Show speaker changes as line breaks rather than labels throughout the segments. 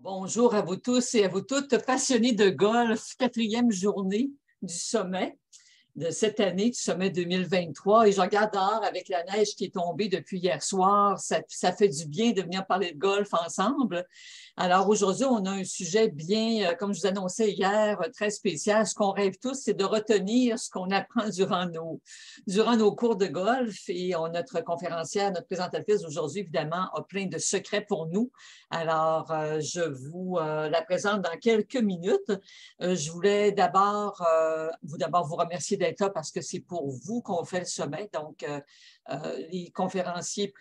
Bonjour à vous tous et à vous toutes passionnés de golf, quatrième journée du sommet de cette année, du sommet 2023. Et je regarde dehors avec la neige qui est tombée depuis hier soir. Ça fait du bien de venir parler de golf ensemble. Alors aujourd'hui, on a un sujet bien, comme je vous annonçais hier, très spécial. Ce qu'on rêve tous, c'est de retenir ce qu'on apprend durant nos cours de golf. Et notre conférencière, notre présentatrice aujourd'hui, évidemment, a plein de secrets pour nous. Alors, je vous la présente dans quelques minutes. Je voulais d'abord vous remercier d'être là parce que c'est pour vous qu'on fait le sommet. Donc, les conférenciers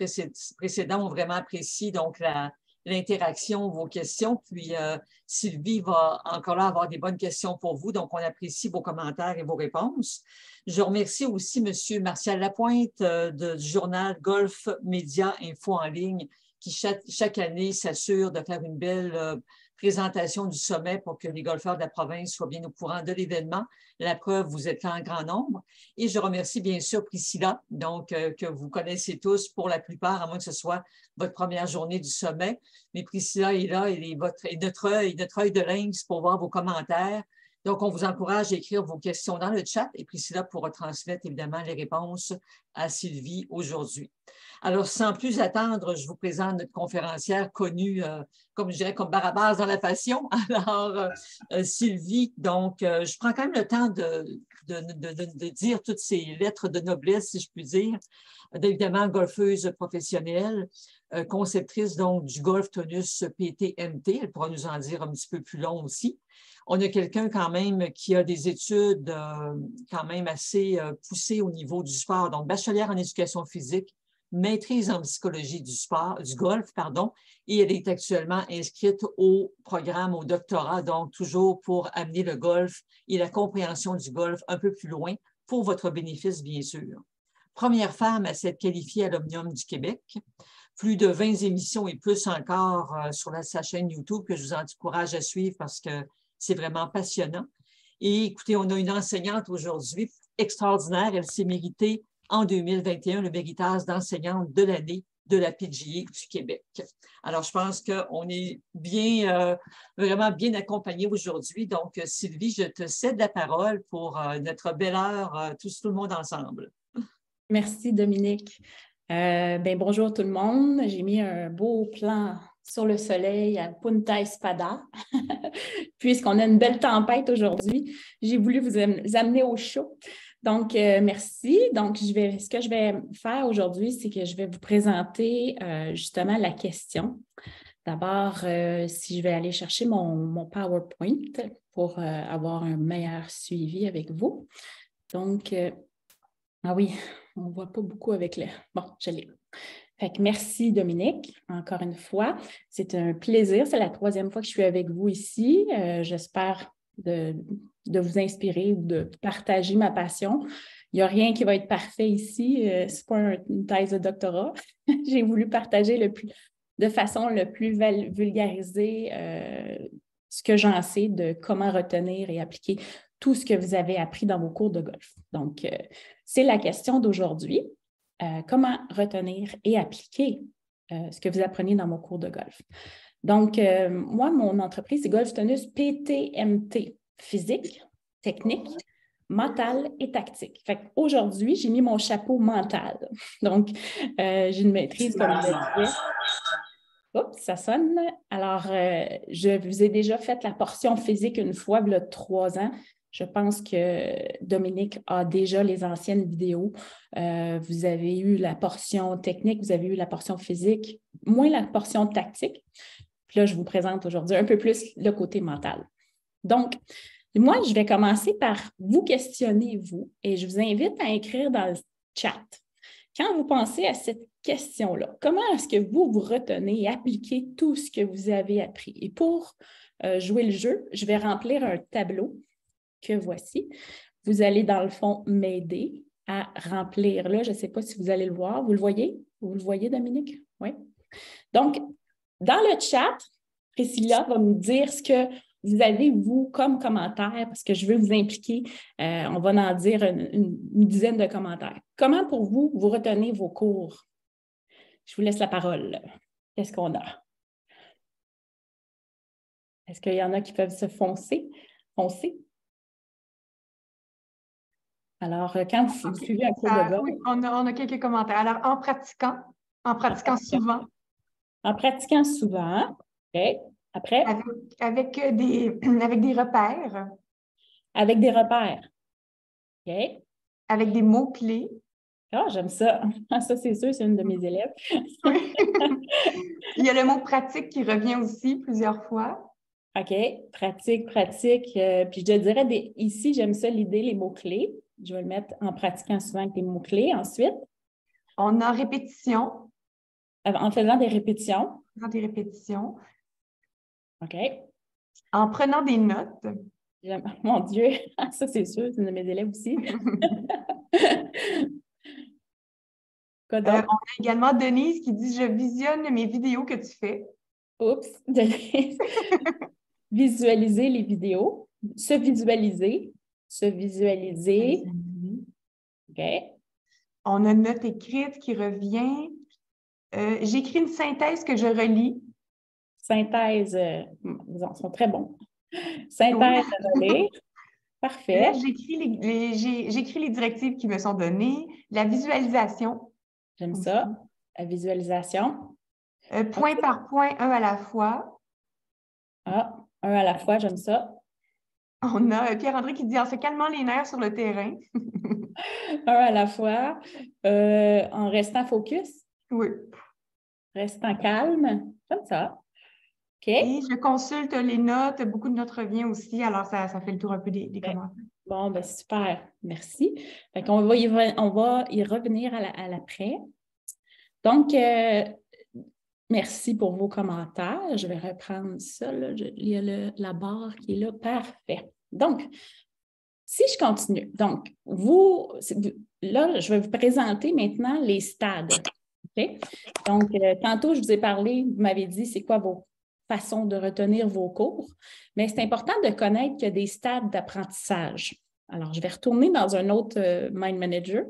précédents ont vraiment apprécié donc l'interaction, vos questions. Puis, Sylvie va encore là avoir des bonnes questions pour vous. Donc, on apprécie vos commentaires et vos réponses. Je remercie aussi M. Martial Lapointe du journal Golf Média Info en ligne qui chaque année s'assure de faire une belle présentation du sommet pour que les golfeurs de la province soient bien au courant de l'événement. La preuve, vous êtes là en grand nombre. Et je remercie bien sûr Priscilla, donc que vous connaissez tous pour la plupart, à moins que ce soit votre première journée du sommet. Mais Priscilla est là, elle est notre œil de lynx pour voir vos commentaires. Donc, on vous encourage à écrire vos questions dans le chat et Priscilla pourra transmettre évidemment les réponses à Sylvie aujourd'hui. Alors, sans plus attendre, je vous présente notre conférencière connue, comme je dirais, comme Barabas dans la Passion. Alors, Sylvie, donc, je prends quand même le temps de dire toutes ces lettres de noblesse, si je puis dire. Évidemment, golfeuse professionnelle, conceptrice donc du Golf Tonus PTMT. Elle pourra nous en dire un petit peu plus long aussi. On a quelqu'un quand même qui a des études quand même assez poussées au niveau du sport, donc bachelière en éducation physique, maîtrise en psychologie du golf, pardon, et elle est actuellement inscrite au programme, au doctorat, donc toujours pour amener le golf et la compréhension du golf un peu plus loin pour votre bénéfice, bien sûr. Première femme à s'être qualifiée à l'Omnium du Québec. Plus de 20 émissions et plus encore sur sa chaîne YouTube que je vous encourage à suivre parce que c'est vraiment passionnant. Et écoutez, on a une enseignante aujourd'hui extraordinaire. Elle s'est méritée en 2021 le méritage d'enseignante de l'année de la PGA du Québec. Alors, je pense qu'on est bien, vraiment bien accompagnés aujourd'hui. Donc, Sylvie, je te cède la parole pour notre belle heure, tout le monde ensemble.
Merci, Dominique. Bonjour tout le monde. J'ai mis un beau plan sur le soleil à Punta Espada. Puisqu'on a une belle tempête aujourd'hui, j'ai voulu vous amener au chaud. Donc, merci. Donc, ce que je vais faire aujourd'hui, c'est que je vais vous présenter justement la question. D'abord, si je vais aller chercher mon PowerPoint pour avoir un meilleur suivi avec vous. Donc, ah oui, on ne voit pas beaucoup avec le... Bon, je l'ai. Fait que merci, Dominique, encore une fois. C'est un plaisir. C'est la troisième fois que je suis avec vous ici. J'espère de vous inspirer ou de partager ma passion. Il n'y a rien qui va être parfait ici. Ce n'est pas une thèse de doctorat. J'ai voulu partager de façon le plus vulgarisée ce que j'en sais de comment retenir et appliquer tout ce que vous avez appris dans vos cours de golf. Donc, c'est la question d'aujourd'hui. Comment retenir et appliquer ce que vous apprenez dans vos cours de golf. Donc, moi, mon entreprise, c'est Golf Tonus PTMT, physique, technique, mental et tactique. Fait qu'aujourd'hui, j'ai mis mon chapeau mental. Donc, j'ai une maîtrise, comme je le disais. Oups, ça sonne. Alors, je vous ai déjà fait la portion physique une fois, il y a 3 ans. Je pense que Dominique a déjà les anciennes vidéos. Vous avez eu la portion technique, vous avez eu la portion physique, moins la portion tactique. Puis là, je vous présente aujourd'hui un peu plus le côté mental. Donc, moi, je vais commencer par vous questionner, vous, et je vous invite à écrire dans le chat. Quand vous pensez à cette question-là, comment est-ce que vous retenez et appliquez tout ce que vous avez appris? Et pour jouer le jeu, je vais remplir un tableau que voici. Vous allez, dans le fond, m'aider à remplir là. Je ne sais pas si vous allez le voir. Vous le voyez? Vous le voyez, Dominique? Oui. Donc, dans le chat, Priscilla va me dire ce que vous avez, vous, comme commentaire, parce que je veux vous impliquer. On va en dire une dizaine de commentaires. Comment, pour vous, vous retenez vos cours? Je vous laisse la parole. Qu'est-ce qu'on a? Est-ce qu'il y en a qui peuvent se foncer? Alors, quand vous suivez un cours de golf...
Oui, on a quelques commentaires. Alors, en pratiquant souvent.
En pratiquant souvent, OK. Après?
Avec des repères.
Avec des repères. OK.
Avec des mots-clés.
Ah, j'aime ça. Ça, c'est sûr, c'est une de mes élèves.
Oui. Il y a le mot pratique qui revient aussi plusieurs fois.
OK. Pratique. Puis je te dirais, ici, j'aime ça l'idée, les mots-clés. Je vais le mettre en pratiquant souvent avec des mots-clés. Ensuite,
on a répétition.
En faisant des répétitions. OK.
En prenant des notes.
Mon Dieu, ça, c'est sûr, c'est une de mes élèves aussi.
On a également Denise qui dit « Je visionne mes vidéos que tu fais. »
Oups, Denise. Visualiser les vidéos. Se visualiser. OK.
On a note écrite qui revient. J'écris une synthèse que je relis.
Synthèse, ils sont très bons. Synthèse à relire. Parfait.
J'écris les directives qui me sont données. La visualisation.
J'aime ça. La visualisation.
Point par point, un à la fois.
Ah, un à la fois, j'aime ça.
On a Pierre-André qui dit « En se calmant les nerfs sur le terrain. »
Un à la fois. En restant focus.
Oui.
Restant calme. Comme ça. OK.
Et je consulte les notes. Beaucoup de notes reviennent aussi. Alors, ça fait le tour un peu des commentaires.
Bon, ben super. Merci. Fait qu'on va y revenir à l'après. Donc, merci pour vos commentaires. Je vais reprendre ça. Là. Il y a la barre qui est là. Parfait. Donc, si je continue. Donc, là, je vais vous présenter maintenant les stades. Okay? Donc, tantôt, je vous ai parlé, vous m'avez dit, c'est quoi vos façons de retenir vos cours. Mais c'est important de connaître qu'il y a des stades d'apprentissage. Alors, je vais retourner dans un autre Mind Manager.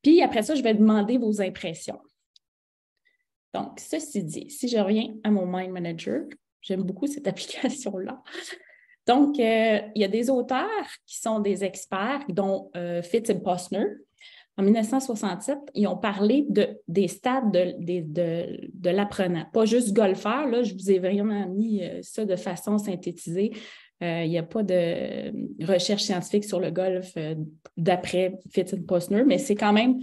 Puis après ça, je vais demander vos impressions. Donc, ceci dit, si je reviens à mon Mind Manager, j'aime beaucoup cette application-là. Donc, il y a des auteurs qui sont des experts, dont Fitz et Posner. En 1967, ils ont parlé des stades de l'apprenant. Pas juste golfeur, là, je vous ai vraiment mis ça de façon synthétisée. Il n'y a pas de recherche scientifique sur le golf d'après Fitz et Posner, mais c'est quand même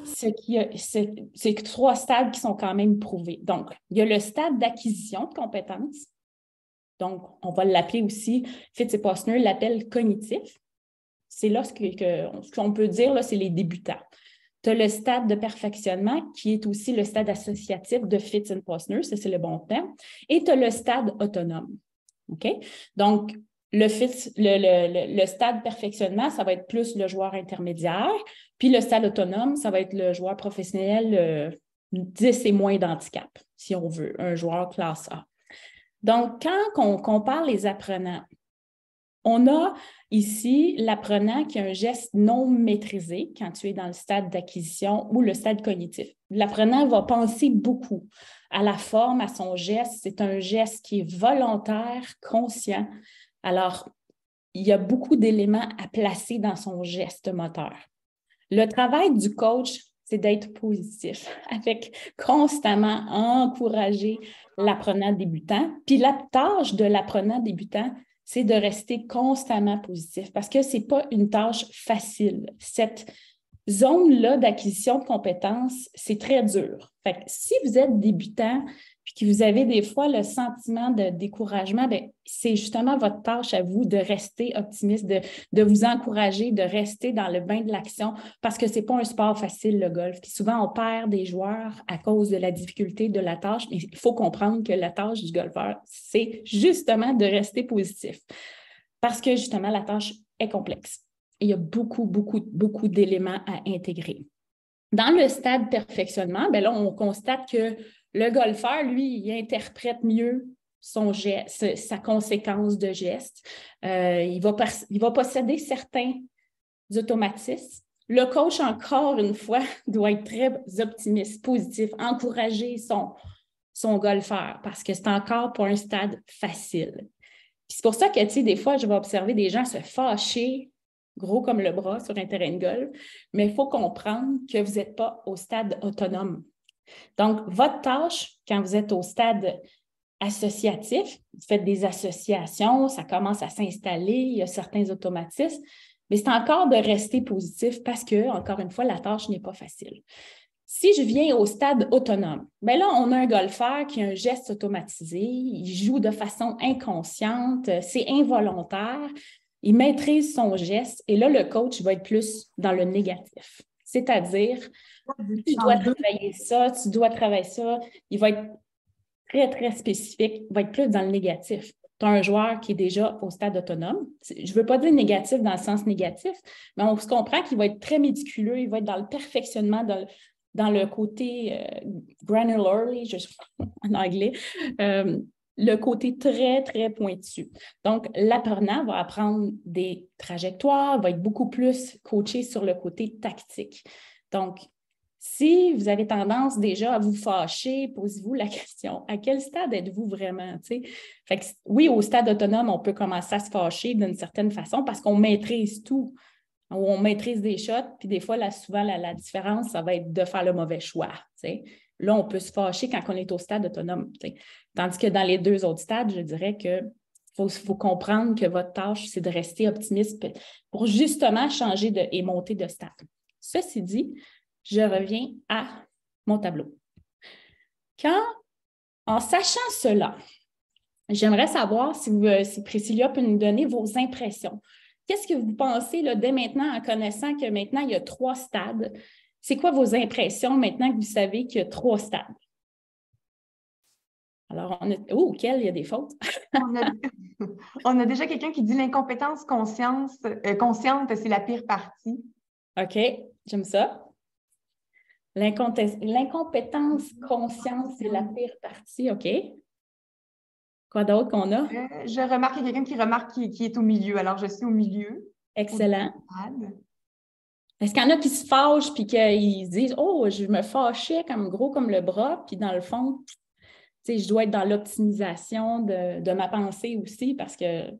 c'est 3 stades qui sont quand même prouvés. Donc, il y a le stade d'acquisition de compétences. Donc, on va l'appeler aussi, Fitz et Posner l'appelle cognitif. C'est là ce qu'on peut dire, là, c'est les débutants. Tu as le stade de perfectionnement, qui est aussi le stade associatif de Fitz et Posner, ça c'est le bon terme, et tu as le stade autonome. OK? Donc, le stade perfectionnement, ça va être plus le joueur intermédiaire, puis le stade autonome, ça va être le joueur professionnel 10 et moins d'handicap, si on veut, un joueur classe A. Donc, quand on compare les apprenants, on a ici l'apprenant qui a un geste non maîtrisé quand tu es dans le stade d'acquisition ou le stade cognitif. L'apprenant va penser beaucoup à la forme, à son geste. C'est un geste qui est volontaire, conscient. Alors, il y a beaucoup d'éléments à placer dans son geste moteur. Le travail du coach, c'est d'être positif, avec constamment encourager l'apprenant débutant. Puis la tâche de l'apprenant débutant, c'est de rester constamment positif parce que ce n'est pas une tâche facile. Cette zone-là d'acquisition de compétences, c'est très dur. Fait que si vous êtes débutant puis que vous avez des fois le sentiment de découragement, bien, c'est justement votre tâche à vous de rester optimiste, de vous encourager, de rester dans le bain de l'action parce que ce n'est pas un sport facile, le golf. Puis souvent, on perd des joueurs à cause de la difficulté de la tâche, mais il faut comprendre que la tâche du golfeur, c'est justement de rester positif parce que justement, la tâche est complexe. Et il y a beaucoup, beaucoup, beaucoup d'éléments à intégrer. Dans le stade perfectionnement, bien là, on constate que le golfeur, lui, il interprète mieux son geste, sa conséquence de geste. Il va posséder certains automatismes. Le coach, encore une fois, doit être très optimiste, positif, encourager son golfeur parce que c'est encore pas un stade facile. Puis c'est pour ça que, tu sais, des fois, je vais observer des gens se fâcher, gros comme le bras, sur un terrain de golf, mais il faut comprendre que vous n'êtes pas au stade autonome. Donc, votre tâche, quand vous êtes au stade associatif, vous faites des associations, ça commence à s'installer, il y a certains automatismes, mais c'est encore de rester positif parce que, encore une fois, la tâche n'est pas facile. Si je viens au stade autonome, bien là, on a un golfeur qui a un geste automatisé, il joue de façon inconsciente, c'est involontaire, il maîtrise son geste et là, le coach va être plus dans le négatif. C'est-à-dire, tu dois travailler ça, tu dois travailler ça. Il va être très, très spécifique, il va être plus dans le négatif. Tu as un joueur qui est déjà au stade autonome. Je ne veux pas dire négatif dans le sens négatif, mais on se comprend qu'il va être très méticuleux, il va être dans le perfectionnement, dans le côté granularly, en anglais, le côté très, très pointu. Donc, l'apprenant va apprendre des trajectoires, va être beaucoup plus coaché sur le côté tactique. Donc, si vous avez tendance déjà à vous fâcher, posez-vous la question, à quel stade êtes-vous vraiment? Fait que, oui, au stade autonome, on peut commencer à se fâcher d'une certaine façon parce qu'on maîtrise tout. On maîtrise des shots, puis des fois, souvent, la différence, ça va être de faire le mauvais choix. Là, on peut se fâcher quand on est au stade autonome. Tandis que dans les deux autres stades, je dirais qu'il faut comprendre que votre tâche, c'est de rester optimiste pour justement changer et monter de stade. Ceci dit, je reviens à mon tableau. En sachant cela, j'aimerais savoir si Priscilla peut nous donner vos impressions. Qu'est-ce que vous pensez là, dès maintenant, en connaissant que maintenant, il y a 3 stades? C'est quoi vos impressions maintenant que vous savez qu'il y a 3 stades? Alors, il y a des fautes.
On a déjà quelqu'un qui dit l'incompétence consciente, c'est la pire partie.
OK, j'aime ça. L'incompétence consciente, c'est la pire partie. OK. Quoi d'autre qu'on a?
Je remarque qu'il y a quelqu'un qui remarque qui est au milieu. Alors, je suis au milieu.
Excellent. Est-ce qu'il y en a qui se fâchent puis qu'ils disent « Oh, je me fâchais comme gros comme le bras », puis dans le fond, je dois être dans l'optimisation de ma pensée aussi parce que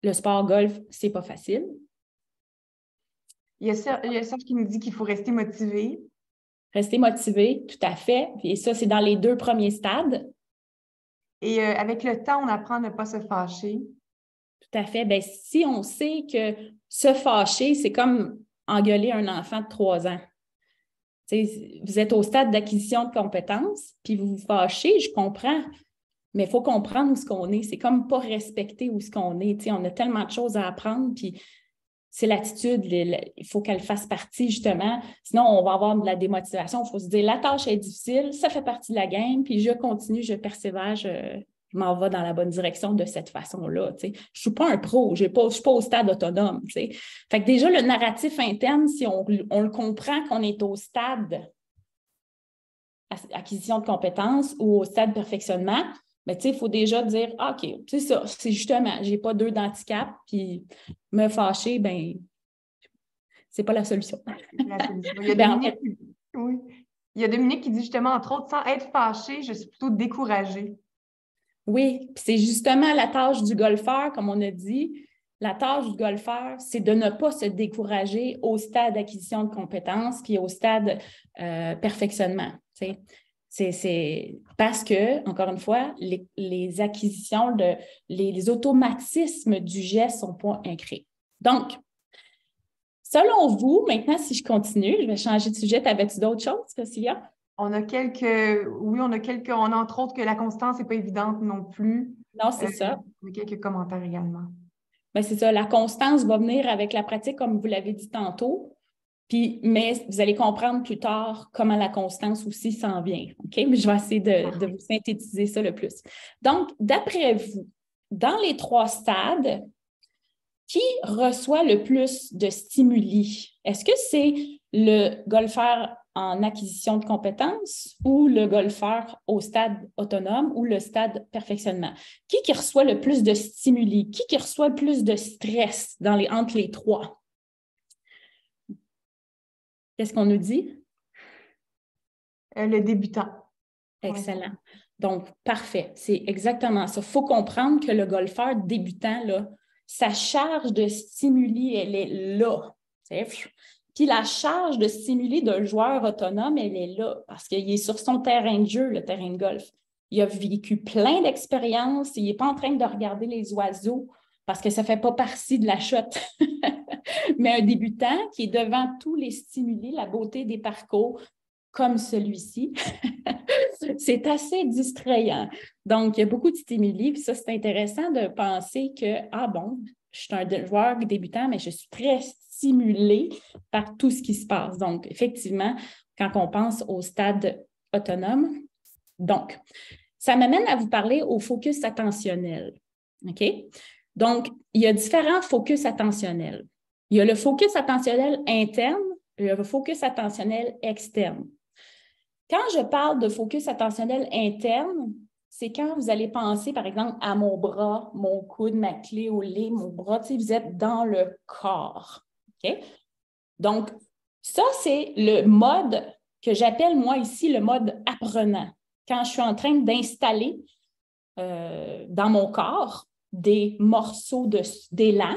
le sport golf, c'est pas facile.
Il y a Serge qui nous dit qu'il faut rester motivé.
Rester motivé, tout à fait. Et ça, c'est dans les 2 premiers stades.
Et avec le temps, on apprend à ne pas se fâcher.
Tout à fait. Bien, si on sait que se fâcher, c'est comme engueuler un enfant de 3 ans. Vous êtes au stade d'acquisition de compétences, puis vous vous fâchez, je comprends, mais il faut comprendre où ce qu'on est. C'est comme pas respecter où ce qu'on est. On a tellement de choses à apprendre, puis c'est l'attitude, il faut qu'elle fasse partie, justement. Sinon, on va avoir de la démotivation. Il faut se dire, la tâche est difficile, ça fait partie de la game, puis je continue, je persévère, je m'en vais dans la bonne direction de cette façon-là. Je ne suis pas un pro, je ne suis pas au stade autonome. Fait que déjà, le narratif interne, si on le comprend qu'on est au stade acquisition de compétences ou au stade perfectionnement, mais il faut déjà dire, OK, c'est ça, c'est justement, je n'ai pas 2 d'handicap, puis me fâcher, bien, c'est pas la solution.
Il y a Dominique qui dit justement, entre autres, sans être fâché, je suis plutôt découragée.
Oui, puis c'est justement la tâche du golfeur, comme on a dit. La tâche du golfeur, c'est de ne pas se décourager au stade d'acquisition de compétences puis au stade perfectionnement. C'est parce que, encore une fois, les acquisitions, les automatismes du geste ne sont pas incréés. Donc, selon vous, maintenant, si je continue, je vais changer de sujet. T'avais-tu d'autres choses, Priscilla?
On a entre autres que la constance n'est pas évidente non plus.
Non, c'est ça.
On a quelques commentaires également.
Bien, c'est ça. La constance va venir avec la pratique, comme vous l'avez dit tantôt. Mais vous allez comprendre plus tard comment la constance aussi s'en vient. OK? Mais je vais essayer de vous synthétiser ça le plus. Donc, d'après vous, dans les 3 stades, qui reçoit le plus de stimuli? Est-ce que c'est le golfeur en acquisition de compétences ou le golfeur au stade autonome ou le stade perfectionnement? Qui reçoit le plus de stimuli? Qui reçoit le plus de stress entre les 3? Qu'est-ce qu'on nous dit?
Le débutant.
Excellent. Donc, parfait. C'est exactement ça. Il faut comprendre que le golfeur débutant, là, sa charge de stimuli, elle est là. Puis la charge de stimuli d'un joueur autonome, elle est là parce qu'il est sur son terrain de jeu, le terrain de golf. Il a vécu plein d'expériences. Il n'est pas en train de regarder les oiseaux parce que ça ne fait pas partie de la shot. Mais un débutant qui est devant tous les stimuli, la beauté des parcours, comme celui-ci, c'est assez distrayant. Donc, il y a beaucoup de stimuli. Puis ça, c'est intéressant de penser que, ah bon, je suis un joueur débutant, mais je suis très stimulée par tout ce qui se passe. Donc, effectivement, quand on pense au stade autonome, donc, ça m'amène à vous parler au focus attentionnel. OK? Donc, il y a différents focus attentionnels. Il y a le focus attentionnel interne et le focus attentionnel externe. Quand je parle de focus attentionnel interne, c'est quand vous allez penser, par exemple, à mon bras, mon coude, ma clé au lait, mon bras, tu sais, vous êtes dans le corps. OK? Donc, ça, c'est le mode que j'appelle, moi, ici, le mode apprenant. Quand je suis en train d'installer dans mon corps des morceaux d'élan,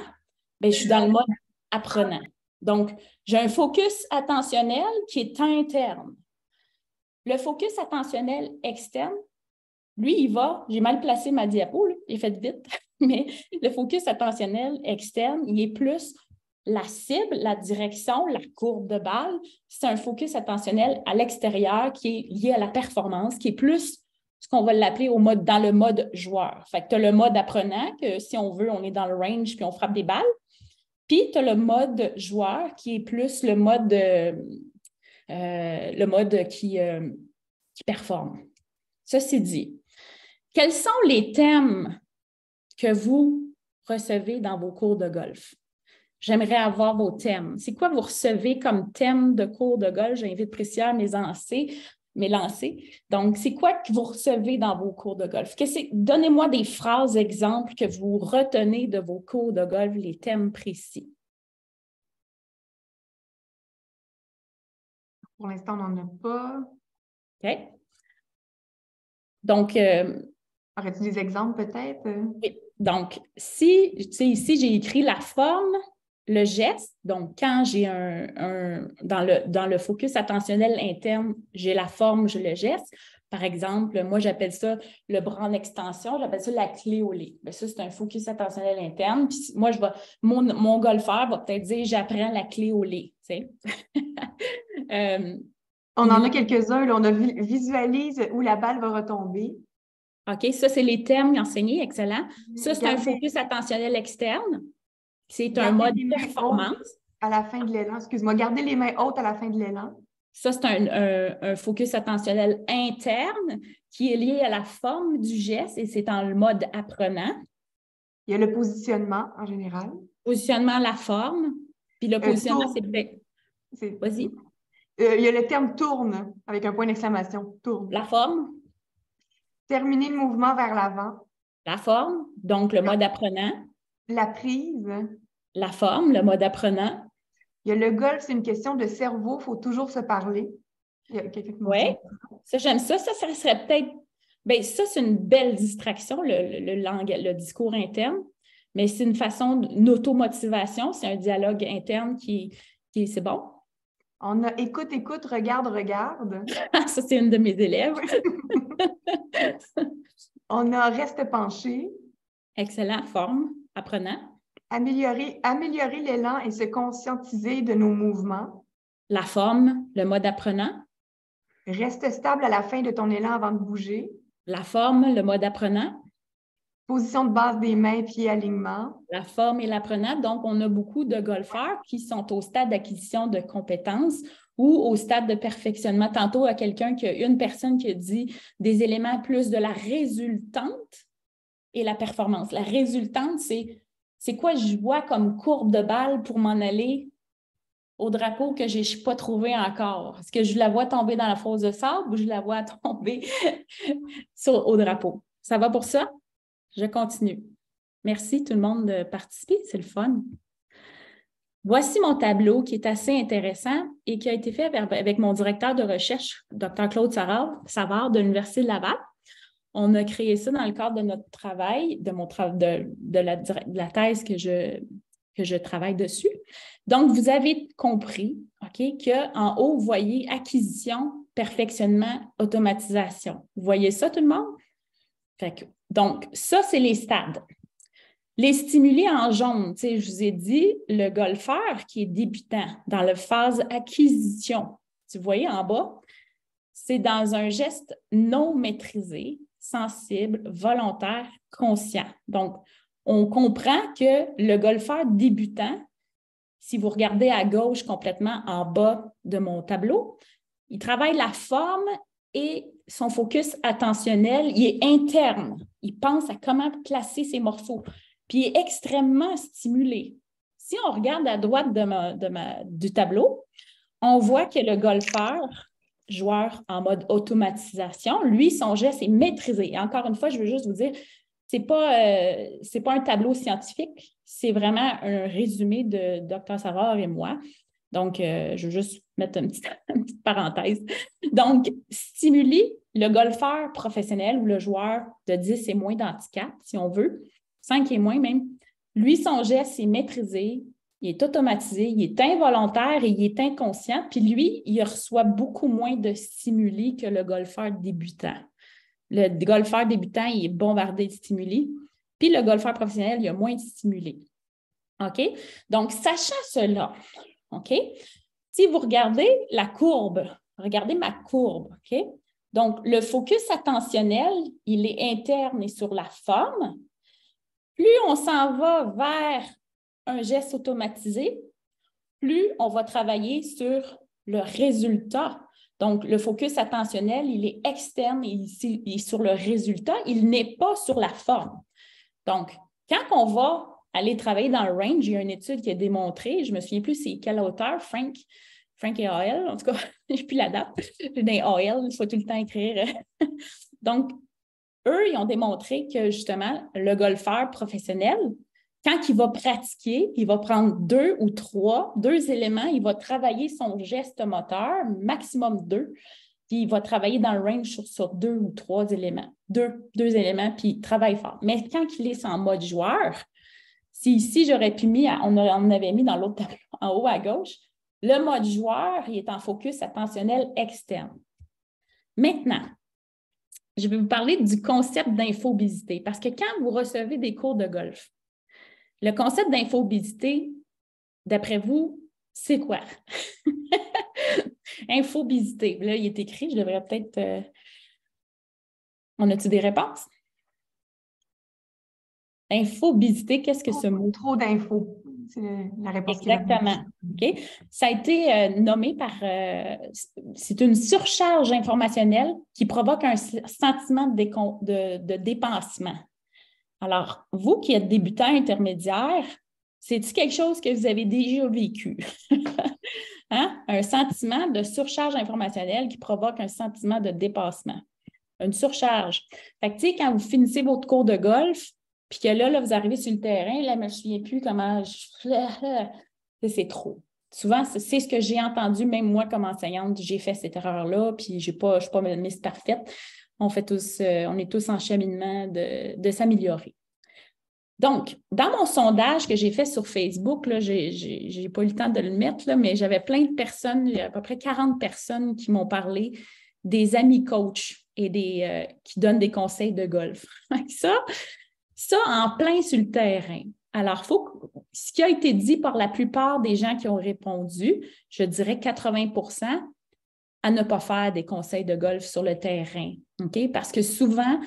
bien, je suis dans le mode apprenant. Donc, j'ai un focus attentionnel qui est interne. Le focus attentionnel externe, lui, il va, j'ai mal placé ma diapo, là, j'ai fait vite, mais le focus attentionnel externe, il est plus la cible, la direction, la courbe de balle. C'est un focus attentionnel à l'extérieur qui est lié à la performance, qui est plus ce qu'on va l'appeler dans le mode joueur. Fait que tu as le mode apprenant, que si on veut, on est dans le range puis on frappe des balles. Puis tu as le mode joueur qui est plus le mode qui performe. Ceci dit, quels sont les thèmes que vous recevez dans vos cours de golf? J'aimerais avoir vos thèmes. C'est quoi vous recevez comme thème de cours de golf? J'invite Priscilla à m'élancer. Donc, c'est quoi que vous recevez dans vos cours de golf? Donnez-moi des phrases, exemples que vous retenez de vos cours de golf, les thèmes précis.
Pour l'instant, on n'en a pas.
OK. Donc,
aurais-tu des exemples peut-être?
Oui. Donc, tu sais, ici, j'ai écrit la forme, le geste. Donc, quand j'ai dans le focus attentionnel interne, j'ai la forme, j'ai le geste. Par exemple, moi, j'appelle ça le bras en extension, j'appelle ça la clé au lait. Bien, ça, c'est un focus attentionnel interne. Puis moi, mon golfeur va peut-être dire j'apprends la clé au lait. Tu sais.
On en a quelques-uns. Là, on a visualise où la balle va retomber.
OK, ça, c'est les termes enseignés. Excellent. Ça, c'est un focus attentionnel externe. C'est un mode performance.
À la fin de l'élan. Excuse-moi, garder les mains hautes à la fin de l'élan.
Ça, c'est un focus attentionnel interne qui est lié à la forme du geste et c'est dans le mode apprenant.
Il y a le positionnement en général.
Positionnement, la forme. Puis le positionnement, c'est peut-être... Vas-y.
Il y a le terme tourne avec un point d'exclamation. Tourne.
La forme.
Terminer le mouvement vers l'avant.
La forme, donc le mode apprenant.
La prise.
La forme, le mode apprenant.
Il y a le golf, c'est une question de cerveau, il faut toujours se parler.
Oui, ça, j'aime ça. Ça serait peut-être... Bien, ça, c'est une belle distraction, le discours interne, mais c'est une façon d'automotivation, c'est un dialogue interne qui c'est bon.
On a écoute, écoute, regarde, regarde.
Ça, c'est une de mes élèves.
On a reste penché.
Excellent, forme, apprenant.
Améliorer l'élan et se conscientiser de nos mouvements.
La forme, le mode apprenant.
Reste stable à la fin de ton élan avant de bouger.
La forme, le mode apprenant.
Position de base des mains, pieds, alignement.
La forme et l'apprenant. Donc, on a beaucoup de golfeurs qui sont au stade d'acquisition de compétences ou au stade de perfectionnement. Tantôt, à une personne qui a dit des éléments plus de la résultante et la performance. La résultante, c'est quoi je vois comme courbe de balle pour m'en aller au drapeau que je n'ai pas trouvé encore? Est-ce que je la vois tomber dans la fosse de sable ou je la vois tomber au drapeau? Ça va pour ça? Je continue. Merci tout le monde de participer, c'est le fun. Voici mon tableau qui est assez intéressant et qui a été fait avec mon directeur de recherche, Dr. Claude Savard de l'Université de Laval. On a créé ça dans le cadre de notre travail, de la thèse que je travaille dessus. Donc, vous avez compris, OK, qu'en haut, vous voyez acquisition, perfectionnement, automatisation. Vous voyez ça, tout le monde? Donc, ça, c'est les stades. Les stimuli en jaune, je vous ai dit, le golfeur qui est débutant dans la phase acquisition, vous voyez en bas, c'est dans un geste non maîtrisé, sensible, volontaire, conscient. Donc, on comprend que le golfeur débutant, si vous regardez à gauche complètement en bas de mon tableau, il travaille la forme et son focus attentionnel, il est interne. Il pense à comment placer ses morceaux. Puis il est extrêmement stimulé. Si on regarde à droite du tableau, on voit que le golfeur, joueur en mode automatisation, lui, son geste est maîtrisé. Et encore une fois, je veux juste vous dire, ce n'est pas un tableau scientifique, c'est vraiment un résumé de Dr. Savard et moi. Donc, je veux juste mettre une petite parenthèse. Donc, stimuli le golfeur professionnel ou le joueur de 10 et moins d'handicap, si on veut, 5 et moins même. Lui, son geste est maîtrisé, il est automatisé, il est involontaire et il est inconscient. Puis lui, il reçoit beaucoup moins de stimuli que le golfeur débutant. Le golfeur débutant, il est bombardé de stimuli. Puis le golfeur professionnel, il a moins de stimuli. OK? Donc, sachant cela, OK? Si vous regardez la courbe, regardez ma courbe, OK? Donc, le focus attentionnel, il est interne et sur la forme. Plus on s'en va vers un geste automatisé, plus on va travailler sur le résultat. Donc, le focus attentionnel, il est externe et il est sur le résultat, il n'est pas sur la forme. Donc, quand on va aller travailler dans le range, il y a une étude qui a démontré, je ne me souviens plus c'est quel auteur, Frank et A.L., en tout cas, je n'ai plus la date, j'ai des A.L., il faut tout le temps écrire. Donc, eux, ils ont démontré que justement, le golfeur professionnel, quand il va pratiquer, il va prendre 2 ou 3 éléments, il va travailler son geste moteur, maximum 2, puis il va travailler dans le range sur 2 ou 3 éléments. 2 éléments, puis il travaille fort. Mais quand il est en mode joueur, si ici, j'aurais pu on avait mis dans l'autre tableau en haut à gauche, le mode joueur, il est en focus attentionnel externe. Maintenant, je vais vous parler du concept d'infobésité parce que quand vous recevez des cours de golf, le concept d'infobésité, d'après vous, c'est quoi? Infobésité. Là, il est écrit, je devrais peut-être... On a-tu des réponses? Infobésité, qu'est-ce que ce mot?
Trop d'infos. C'est la réponse.
Exactement. OK. Ça a été nommé par... c'est une surcharge informationnelle qui provoque un sentiment de dépensement. Alors, vous qui êtes débutant intermédiaire, c'est-tu quelque chose que vous avez déjà vécu? Hein? Un sentiment de surcharge informationnelle qui provoque un sentiment de dépassement. Une surcharge. Fait que, tu sais, quand vous finissez votre cours de golf, puis que là, vous arrivez sur le terrain, là, je ne me souviens plus comment... C'est trop. Souvent, c'est ce que j'ai entendu, même moi, comme enseignante, j'ai fait cette erreur-là, puis je ne suis pas Miss parfaite. On est tous en cheminement de s'améliorer. Donc, dans mon sondage que j'ai fait sur Facebook, je n'ai pas eu le temps de le mettre, là, mais j'avais plein de personnes, il y a à peu près 40 personnes qui m'ont parlé des amis coachs et qui donnent des conseils de golf. Ça, en plein sur le terrain. Alors, ce qui a été dit par la plupart des gens qui ont répondu, je dirais 80%, à ne pas faire des conseils de golf sur le terrain. OK? Parce que souvent,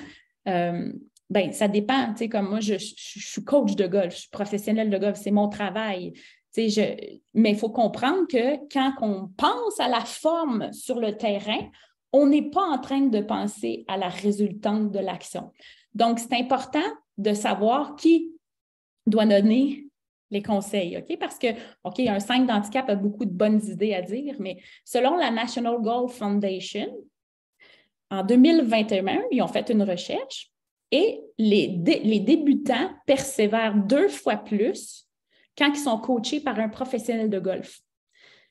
ça dépend. Comme moi, je suis coach de golf, je suis professionnelle de golf, c'est mon travail. Mais il faut comprendre que quand on pense à la forme sur le terrain, on n'est pas en train de penser à la résultante de l'action. Donc, c'est important de savoir qui doit donner les conseils, OK? Parce que, OK, un 5 d'handicap a beaucoup de bonnes idées à dire, mais selon la National Golf Foundation, en 2021, ils ont fait une recherche et les débutants persévèrent 2 fois plus quand ils sont coachés par un professionnel de golf.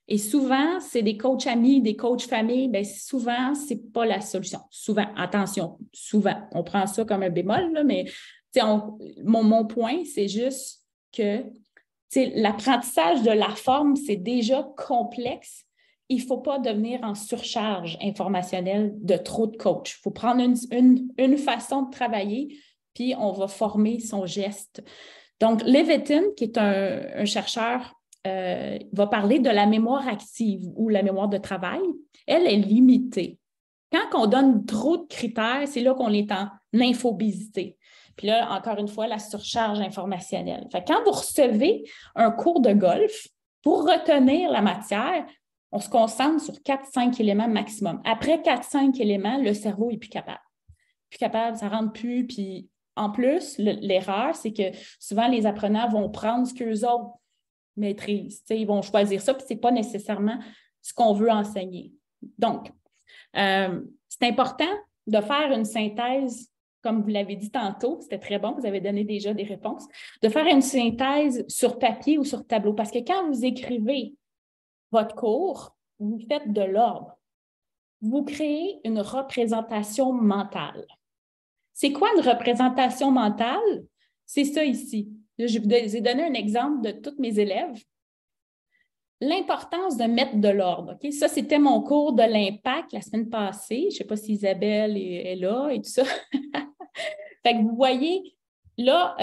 Et souvent, c'est des coachs amis, des coachs famille, bien souvent, ce n'est pas la solution. Souvent, attention, souvent, on prend ça comme un bémol, là, mais mon point, c'est juste que l'apprentissage de la forme, c'est déjà complexe. Il ne faut pas devenir en surcharge informationnelle de trop de coachs. Il faut prendre une façon de travailler, puis on va former son geste. Donc, Levitin, qui est un chercheur, va parler de la mémoire active ou la mémoire de travail. Elle est limitée. Quand on donne trop de critères, c'est là qu'on est en infobésité. Puis là, encore une fois, la surcharge informationnelle. Fait que quand vous recevez un cours de golf, pour retenir la matière, on se concentre sur 4-5 éléments maximum. Après 4-5 éléments, le cerveau n'est plus capable. Plus capable, ça ne rentre plus. Puis en plus, l'erreur, c'est que souvent, les apprenants vont prendre ce qu'eux autres maîtrisent. Ils vont choisir ça, puis ce n'est pas nécessairement ce qu'on veut enseigner. Donc, c'est important de faire une synthèse, comme vous l'avez dit tantôt, c'était très bon, vous avez donné déjà des réponses, de faire une synthèse sur papier ou sur tableau. Parce que quand vous écrivez votre cours, vous faites de l'ordre. Vous créez une représentation mentale. C'est quoi une représentation mentale? C'est ça ici. Je vous ai donné un exemple de tous mes élèves. L'importance de mettre de l'ordre. Okay? Ça, c'était mon cours de l'impact la semaine passée. Je ne sais pas si Isabelle est là et tout ça. Fait que vous voyez, là,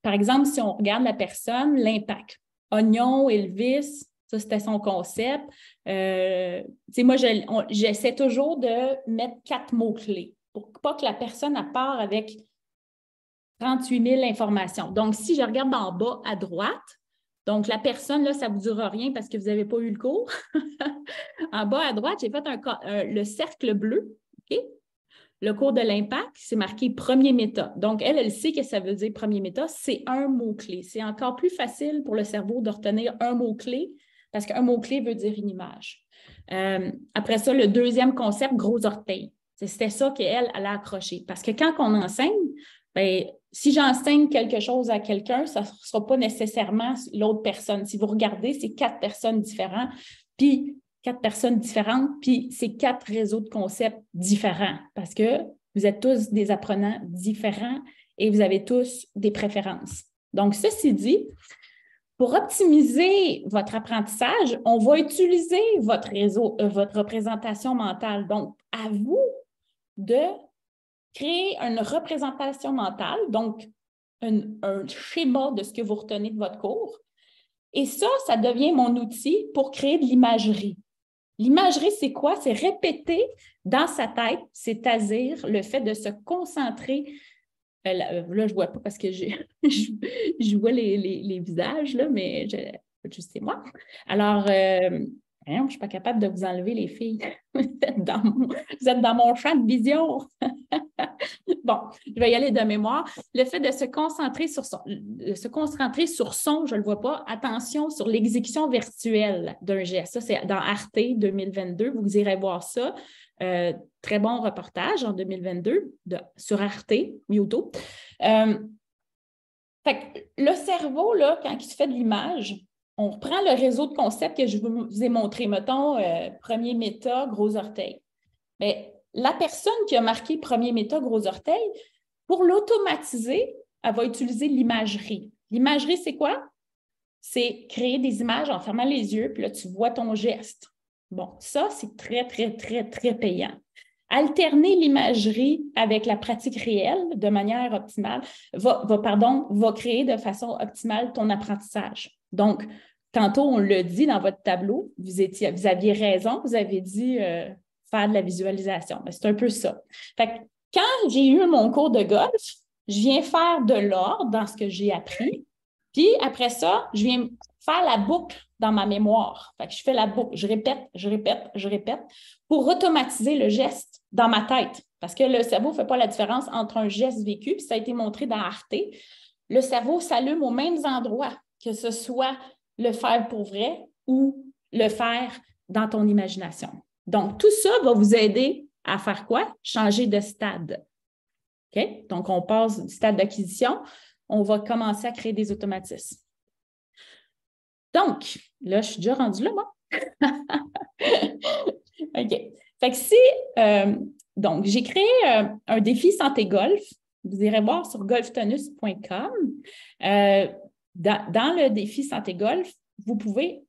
par exemple, si on regarde la personne, l'impact. Oignon, Elvis, ça, c'était son concept. Moi, j'essaie toujours de mettre 4 mots-clés pour pas que la personne part avec 38 000 informations. Donc, si je regarde en bas à droite, donc la personne, là, ça ne vous dira rien parce que vous n'avez pas eu le cours. En bas à droite, j'ai fait le cercle bleu. OK? Le cours de l'impact, c'est marqué premier méta. Donc, elle sait que ça veut dire premier méta, c'est un mot-clé. C'est encore plus facile pour le cerveau de retenir un mot-clé parce qu'un mot-clé veut dire une image. Après ça, le deuxième concept, gros orteil. C'était ça qu'elle a accroché. Parce que quand on enseigne, bien, si j'enseigne quelque chose à quelqu'un, ça ne sera pas nécessairement l'autre personne. Si vous regardez, c'est 4 personnes différentes. Puis, 4 personnes différentes, puis c'est 4 réseaux de concepts différents parce que vous êtes tous des apprenants différents et vous avez tous des préférences. Donc, ceci dit, pour optimiser votre apprentissage, on va utiliser votre réseau, votre représentation mentale. Donc, à vous de créer une représentation mentale, donc un schéma de ce que vous retenez de votre cours. Et ça devient mon outil pour créer de l'imagerie. L'imagerie, c'est quoi? C'est répéter dans sa tête, c'est-à-dire le fait de se concentrer. Là, je ne vois pas parce que je vois les visages, là, mais juste c'est moi. Alors, je ne suis pas capable de vous enlever, les filles. Vous êtes dans mon champ de vision. Bon, je vais y aller de mémoire. Le fait de se concentrer sur son, je ne le vois pas, attention sur l'exécution virtuelle d'un geste. Ça, c'est dans Arte 2022. Vous irez voir ça. Très bon reportage en 2022 sur Arte, YouTube. Fait que le cerveau, là, quand il se fait de l'image, on reprend le réseau de concepts que je vous ai montré. Mettons, premier méta, gros orteil. Mais la personne qui a marqué premier méta, gros orteil, pour l'automatiser, elle va utiliser l'imagerie. L'imagerie, c'est quoi? C'est créer des images en fermant les yeux, puis là, tu vois ton geste. Bon, ça, c'est très, très, très, très payant. Alterner l'imagerie avec la pratique réelle de manière optimale va créer de façon optimale ton apprentissage. Donc, tantôt, on l'a dit dans votre tableau, vous aviez raison, vous avez dit faire de la visualisation. C'est un peu ça. Fait que quand j'ai eu mon cours de golf, je viens faire de l'ordre dans ce que j'ai appris. Puis après ça, je viens faire la boucle dans ma mémoire. Fait que je fais la boucle, je répète pour automatiser le geste dans ma tête. Parce que le cerveau ne fait pas la différence entre un geste vécu, puis ça a été montré dans Arte. Le cerveau s'allume aux mêmes endroits, que ce soit le faire pour vrai ou le faire dans ton imagination. Donc, tout ça va vous aider à faire quoi? Changer de stade. OK? Donc, on passe du stade d'acquisition, on va commencer à créer des automatismes. Donc, là, je suis déjà rendue là, moi. OK. Fait que si, donc, j'ai créé un défi santé golf. Vous irez voir sur golftonus.com. Dans le défi santé golf, vous pouvez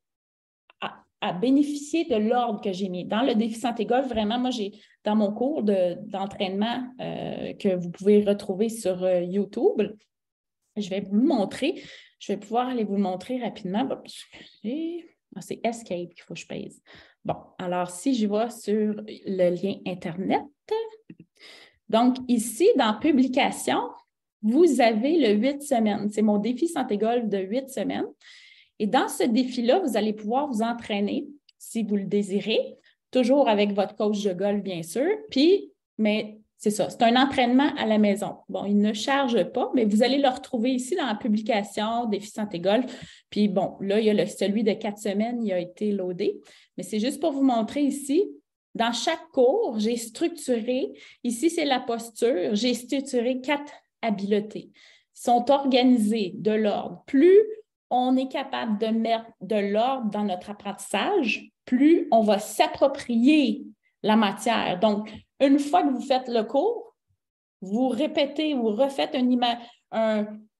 à bénéficier de l'ordre que j'ai mis. Dans le défi santé golf, vraiment, moi, j'ai dans mon cours d'entraînement que vous pouvez retrouver sur YouTube, je vais vous le montrer. Je vais pouvoir aller vous le montrer rapidement. C'est Escape qu'il faut que je pèse. Bon, alors si je vais sur le lien Internet, donc ici, dans Publication, vous avez le 8 semaines. C'est mon défi santé golf de 8 semaines. Et dans ce défi-là, vous allez pouvoir vous entraîner, si vous le désirez, toujours avec votre coach de golf, bien sûr. Mais c'est ça, c'est un entraînement à la maison. Bon, il ne charge pas, mais vous allez le retrouver ici dans la publication Défi santé golf. Puis bon, là, il y a celui de 4 semaines, il a été loadé. Mais c'est juste pour vous montrer ici, dans chaque cours, j'ai structuré, ici c'est la posture, j'ai structuré 4 habiletés. Ils sont organisés de l'ordre. Plus on est capable de mettre de l'ordre dans notre apprentissage, plus on va s'approprier la matière. Donc, une fois que vous faites le cours, vous répétez, vous refaites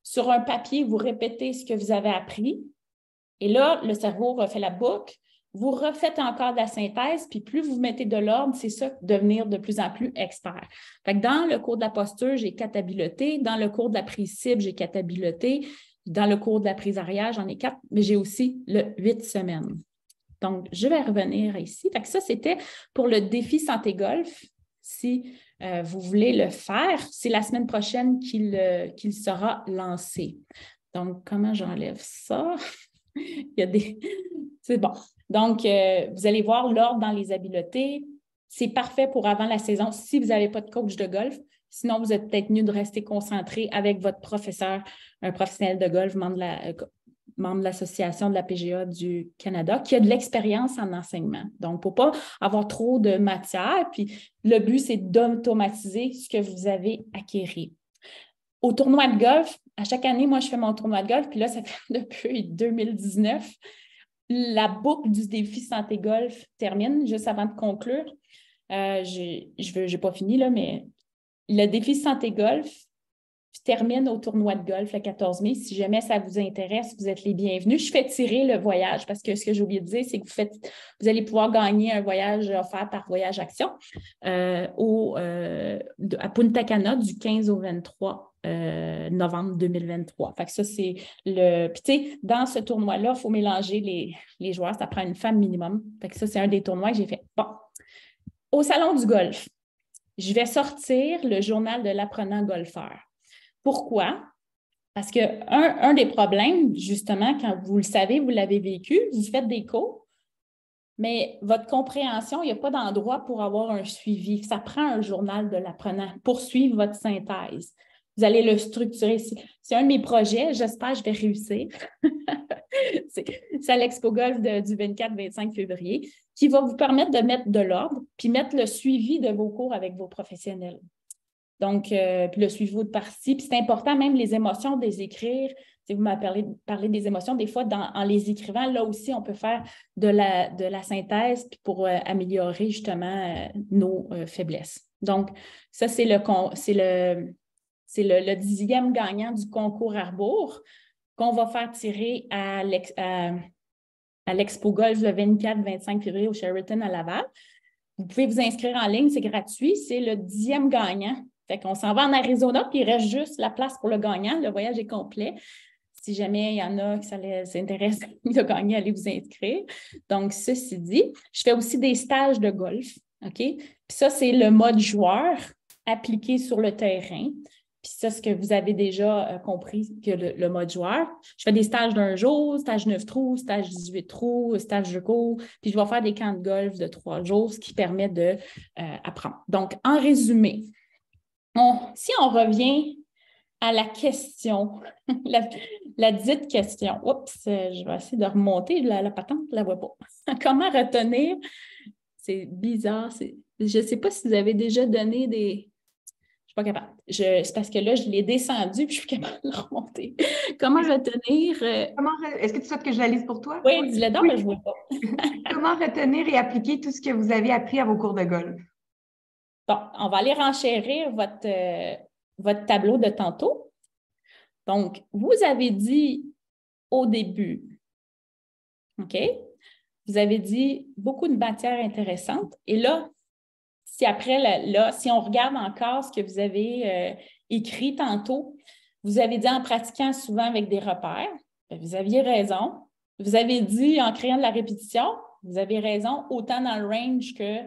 sur un papier, vous répétez ce que vous avez appris. Et là, le cerveau refait la boucle. Vous refaites encore de la synthèse, puis plus vous mettez de l'ordre, c'est ça, devenir de plus en plus expert. Fait que dans le cours de la posture, j'ai 4 habiletés. Dans le cours de la prise cible, j'ai 4 habiletés. Dans le cours de la prise arrière, j'en ai 4, mais j'ai aussi le 8 semaines. Donc, je vais revenir ici. Fait que ça, c'était pour le défi santé golf. Si vous voulez le faire, c'est la semaine prochaine qu'il sera lancé. Donc, comment j'enlève ça? Il y a des... C'est bon. Donc, vous allez voir l'ordre dans les habiletés. C'est parfait pour avant la saison si vous n'avez pas de coach de golf. Sinon, vous êtes peut-être mieux de rester concentré avec votre professeur, un professionnel de golf, membre de l'Association de la PGA du Canada, qui a de l'expérience en enseignement. Donc, pour ne pas avoir trop de matière, puis le but, c'est d'automatiser ce que vous avez acquis. Au tournoi de golf, à chaque année, moi, je fais mon tournoi de golf, puis là, ça fait depuis 2019. La boucle du défi santé golf termine, juste avant de conclure. Je n'ai pas fini, là, mais le défi santé golf termine au tournoi de golf le 14 mai. Si jamais ça vous intéresse, vous êtes les bienvenus. Je fais tirer le voyage parce que ce que j'ai oublié de dire, c'est que vous allez pouvoir gagner un voyage offert par Voyage Action à Punta Cana du 15 au 23 novembre 2023. Fait que ça, c'est le... Puis tu sais, dans ce tournoi-là, il faut mélanger les joueurs. Ça prend une femme minimum. Fait que ça, c'est un des tournois que j'ai fait. Bon. Au Salon du golf, je vais sortir le journal de l'apprenant golfeur. Pourquoi? Parce qu'un des problèmes, justement, quand vous le savez, vous l'avez vécu, vous faites des cours, mais votre compréhension, il n'y a pas d'endroit pour avoir un suivi. Ça prend un journal de l'apprenant pour suivre votre synthèse. Vous allez le structurer. C'est un de mes projets. J'espère que je vais réussir. C'est à l'Expo Golf du 24-25 février qui va vous permettre de mettre de l'ordre puis mettre le suivi de vos cours avec vos professionnels. Donc, puis le suivi de partie. Puis c'est important, même les émotions, de les écrire. Si vous m'avez parlé des émotions, des fois, en les écrivant, là aussi, on peut faire de la synthèse pour améliorer justement nos faiblesses. Donc, ça, c'est le 10e gagnant du concours Arbour qu'on va faire tirer à l'Expo Golf le 24-25 février au Sheraton à Laval. Vous pouvez vous inscrire en ligne, c'est gratuit. C'est le 10e gagnant. Fait qu'on s'en va en Arizona, puis il reste juste la place pour le gagnant. Le voyage est complet. Si jamais il y en a qui ça les intéresse de gagner, allez vous inscrire. Donc, ceci dit, je fais aussi des stages de golf. OK? Puis ça, c'est le mode joueur appliqué sur le terrain. Puis ça, ce que vous avez déjà compris que le mode joueur. Je fais des stages d'1 jour, stage 9 trous, stage 18 trous, stage de cours. Puis je vais faire des camps de golf de 3 jours, ce qui permet d'apprendre. Donc, en résumé, si on revient à la question, la dite question. Oups, je vais essayer de remonter la patente, je ne la vois pas. Comment retenir? C'est bizarre. Je ne sais pas si vous avez déjà donné des... suis pas capable. C'est parce que là, je l'ai descendu puis je suis capable de le remonter. Comment retenir?
Est-ce que tu souhaites que je la lise pour toi?
Oui, dis-le donc, mais je ne vois pas.
Comment retenir et appliquer tout ce que vous avez appris à vos cours de golf?
Bon, on va aller renchérir votre tableau de tantôt. Donc, vous avez dit au début, OK? Vous avez dit beaucoup de matières intéressantes. Et là, si on regarde encore ce que vous avez écrit tantôt, vous avez dit en pratiquant souvent avec des repères, vous aviez raison. Vous avez dit en créant de la répétition, vous avez raison, autant dans le range que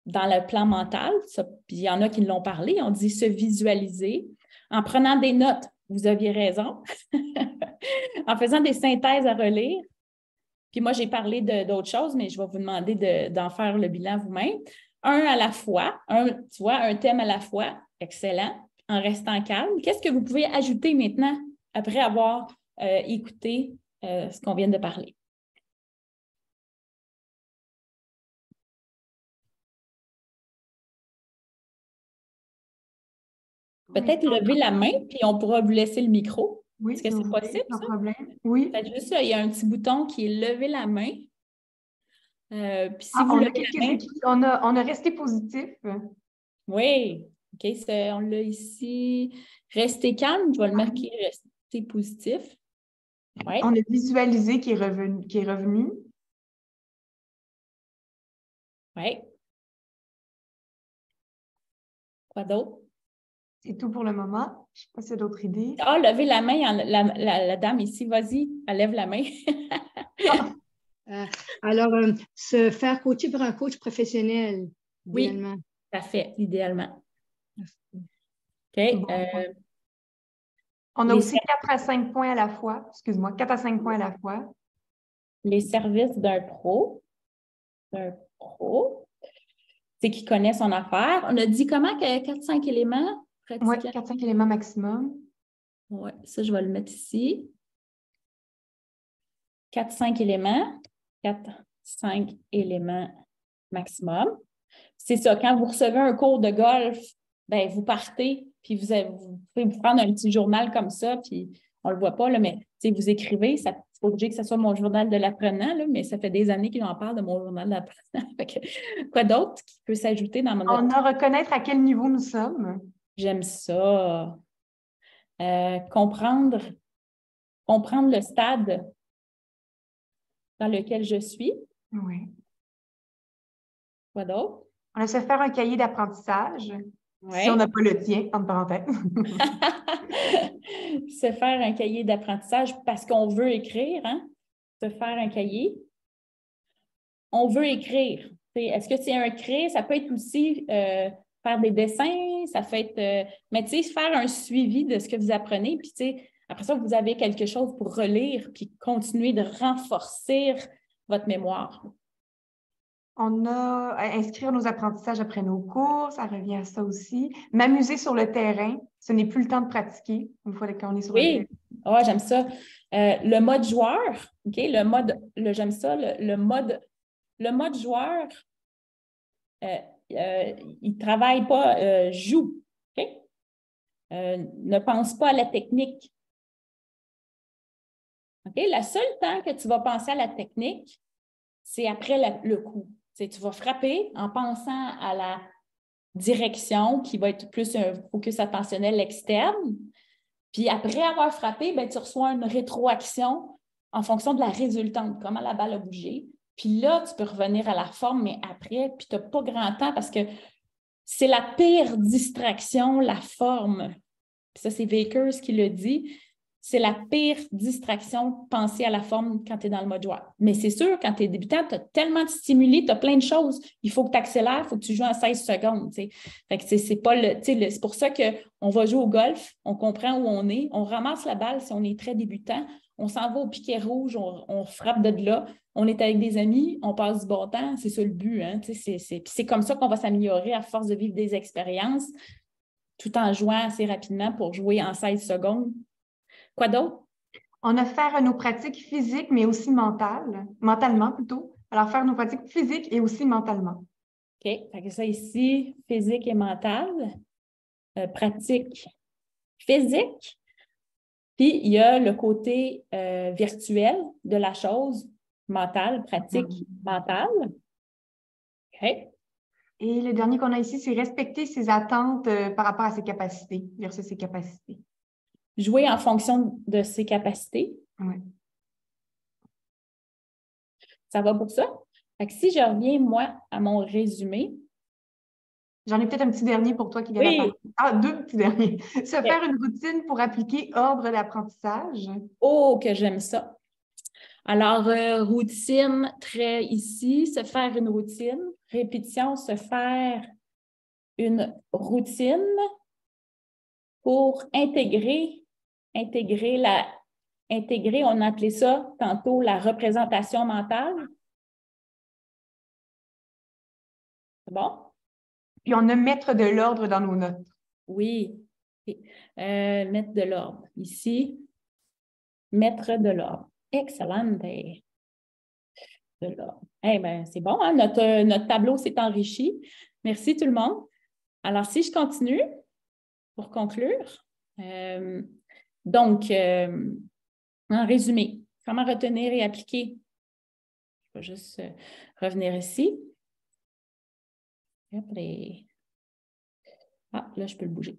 dans le plan mental. Puis il y en a qui l'ont parlé, on dit se visualiser. En prenant des notes, vous aviez raison. En faisant des synthèses à relire. Puis moi, j'ai parlé d'autres choses, mais je vais vous demander d'en faire le bilan vous-même. Un à la fois, tu vois, un thème à la fois, excellent, en restant calme. Qu'est-ce que vous pouvez ajouter maintenant après avoir écouté ce qu'on vient de parler? Peut-être lever la main, puis on pourra vous laisser le micro.
Oui,
Est-ce que c'est possible,
sans
ça?
problème. Oui.
Faites juste ça, il y a un petit bouton qui est lever la main. Puis si vous
on a
levez
quelques
la main,
équipes. On a resté positif.
oui, OK, on l'a ici. Restez calme, je vais le marquer rester positif. Ouais.
On a visualisé qui est revenu.
Oui. Quoi d'autre?
C'est tout pour le moment. Je ne sais pas s'il y a d'autres idées.
Ah, levez la main, la dame ici, vas-y, elle lève la main.
Alors, se faire coacher par un coach professionnel, idéalement.
Oui, tout à fait, idéalement. OK.
Bon. On a aussi 4 à 5 points à la fois. Excuse-moi, 4 à 5 points à la fois.
Les services d'un pro. C'est qui connaît son affaire. On a dit comment que 4-5 éléments?
Oui, 4-5 éléments maximum.
Oui, ça, je vais le mettre ici. 4-5 éléments. 4-5 éléments maximum. C'est ça, quand vous recevez un cours de golf, ben, vous partez, puis vous pouvez vous prendre un petit journal comme ça, puis on ne le voit pas, là, mais vous écrivez, c'est pas obligé que ce soit mon journal de l'apprenant, là, mais ça fait des années qu'il en parle de mon journal de l'apprenant. Quoi d'autre qui peut s'ajouter dans mon...
On a reconnaître à quel niveau nous sommes.
J'aime ça. Comprendre le stade dans lequel je suis.
Oui.
Quoi d'autre?
On a se faire un cahier d'apprentissage.
Ouais.
Si on n'a pas le tien, entre parenthèses.
Se faire un cahier d'apprentissage parce qu'on veut écrire, hein? Se faire un cahier. On veut écrire. Est-ce que c'est un écrire? Ça peut être aussi faire des dessins, ça peut être... mais tu sais, faire un suivi de ce que vous apprenez, puis tu sais, après ça, vous avez quelque chose pour relire, puis continuer de renforcer votre mémoire.
On a inscrire nos apprentissages après nos cours, ça revient à ça aussi. M'amuser sur le terrain, ce n'est plus le temps de pratiquer une fois qu'on est sur le terrain.
Oui, j'aime ça. Le mode joueur, OK? J'aime ça, le mode joueur, il ne travaille pas, joue, OK? Ne pense pas à la technique. OK? Le seul temps que tu vas penser à la technique, c'est après le coup. Tu vas frapper en pensant à la direction qui va être plus un focus attentionnel externe. Puis après avoir frappé, ben, tu reçois une rétroaction en fonction de la résultante, comment la balle a bougé. Puis là, tu peux revenir à la forme, mais après, puis tu n'as pas grand temps parce que c'est la pire distraction, la forme. Puis ça, c'est Vakers qui le dit. C'est la pire distraction, penser à la forme quand tu es dans le mode joueur. Mais c'est sûr, quand tu es débutant, tu as tellement de stimuli, tu as plein de choses. Il faut que tu accélères, il faut que tu joues en 16 secondes. Fait que c'est pas c'est pour ça qu'on va jouer au golf, on comprend où on est, on ramasse la balle si on est très débutant, on s'en va au piquet rouge, on frappe de là, on est avec des amis, on passe du bon temps, c'est ça le but. Hein, c'est comme ça qu'on va s'améliorer à force de vivre des expériences, tout en jouant assez rapidement pour jouer en 16 secondes. Quoi d'autre?
On a fait nos pratiques physiques, mais aussi mentalement plutôt. Alors, faire nos pratiques physiques et aussi mentalement.
OK. Fait que ça ici, physique et mental. pratique physique, puis il y a le côté virtuel de la chose, mentale, pratique mentale. OK.
Et le dernier qu'on a ici, c'est respecter ses attentes par rapport à ses capacités, versus ses capacités.
Jouer en fonction de ses capacités.
Oui.
Ça va pour ça? Fait que si je reviens, moi, à mon résumé.
J'en ai peut-être un petit dernier pour toi qui vient d'apparaître. Ah, deux petits derniers. Se faire une routine pour appliquer ordre d'apprentissage.
Oh, que j'aime ça. Alors, routine, trait ici, se faire une routine. Répétition, se faire une routine pour intégrer, on a appelé ça tantôt la représentation mentale. C'est bon?
Puis on a mettre de l'ordre dans nos notes.
Oui. Mettre de l'ordre. Ici, mettre de l'ordre. Excellent. De l'ordre. Eh bien, c'est bon, hein? Notre tableau s'est enrichi. Merci tout le monde. Alors, si je continue, pour conclure, donc, en résumé, comment retenir et appliquer? Je vais juste revenir ici. Ah, là, je peux le bouger.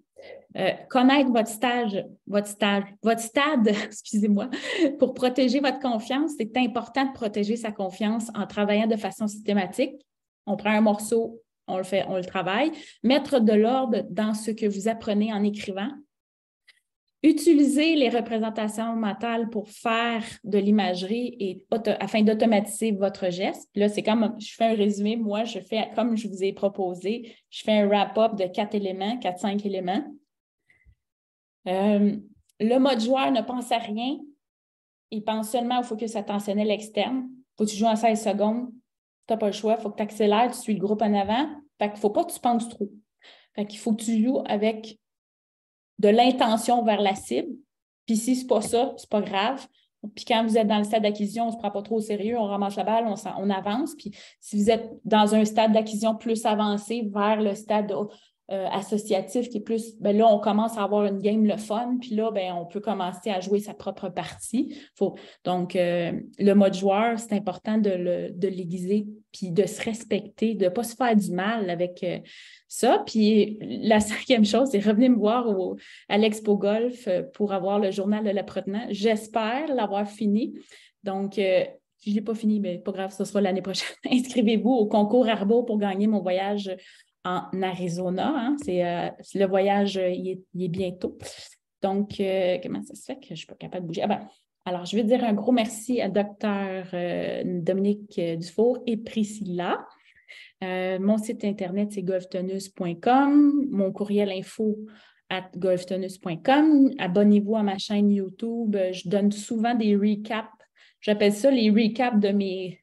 Connaître votre stade, excusez-moi, pour protéger votre confiance. C'est important de protéger sa confiance en travaillant de façon systématique. On prend un morceau, on le travaille. Mettre de l'ordre dans ce que vous apprenez en écrivant. Utilisez les représentations mentales pour faire de l'imagerie afin d'automatiser votre geste. Puis là, c'est comme, je fais un résumé, moi, je fais comme je vous ai proposé, je fais un wrap-up de 4-5 éléments. Le mode joueur ne pense à rien, il pense seulement au focus attentionnel externe. Il faut que tu joues en 16 secondes, tu n'as pas le choix, il faut que tu accélères, tu suis le groupe en avant. Fait qu'il ne faut pas que tu penses trop. Fait qu'il faut que tu joues avec de l'intention vers la cible. Puis si ce n'est pas ça, ce n'est pas grave. Puis quand vous êtes dans le stade d'acquisition, on ne se prend pas trop au sérieux, on ramasse la balle, on avance. Puis si vous êtes dans un stade d'acquisition plus avancé vers le stade associatif qui est plus, bien là, on commence à avoir une game le fun. Puis là, bien, on peut commencer à jouer sa propre partie. Donc, le mode joueur, c'est important de l'aiguiser puis de se respecter, de ne pas se faire du mal avec ça. Puis la 5e chose, c'est revenez me voir à l'Expo Golf pour avoir le journal de l'apprenant. J'espère l'avoir fini. Donc, si je ne l'ai pas fini, mais pas grave, ce sera l'année prochaine. Inscrivez-vous au concours Arbo pour gagner mon voyage en Arizona. Hein? Le voyage, il est bientôt. Donc, comment ça se fait que je ne suis pas capable de bouger? Alors, je vais dire un gros merci à Dr. Dominique Dufour et Priscilla. Mon site Internet, c'est golftenus.com. Mon courriel info@golftenus.com. Abonnez-vous à ma chaîne YouTube. Je donne souvent des recaps. J'appelle ça les recaps de mes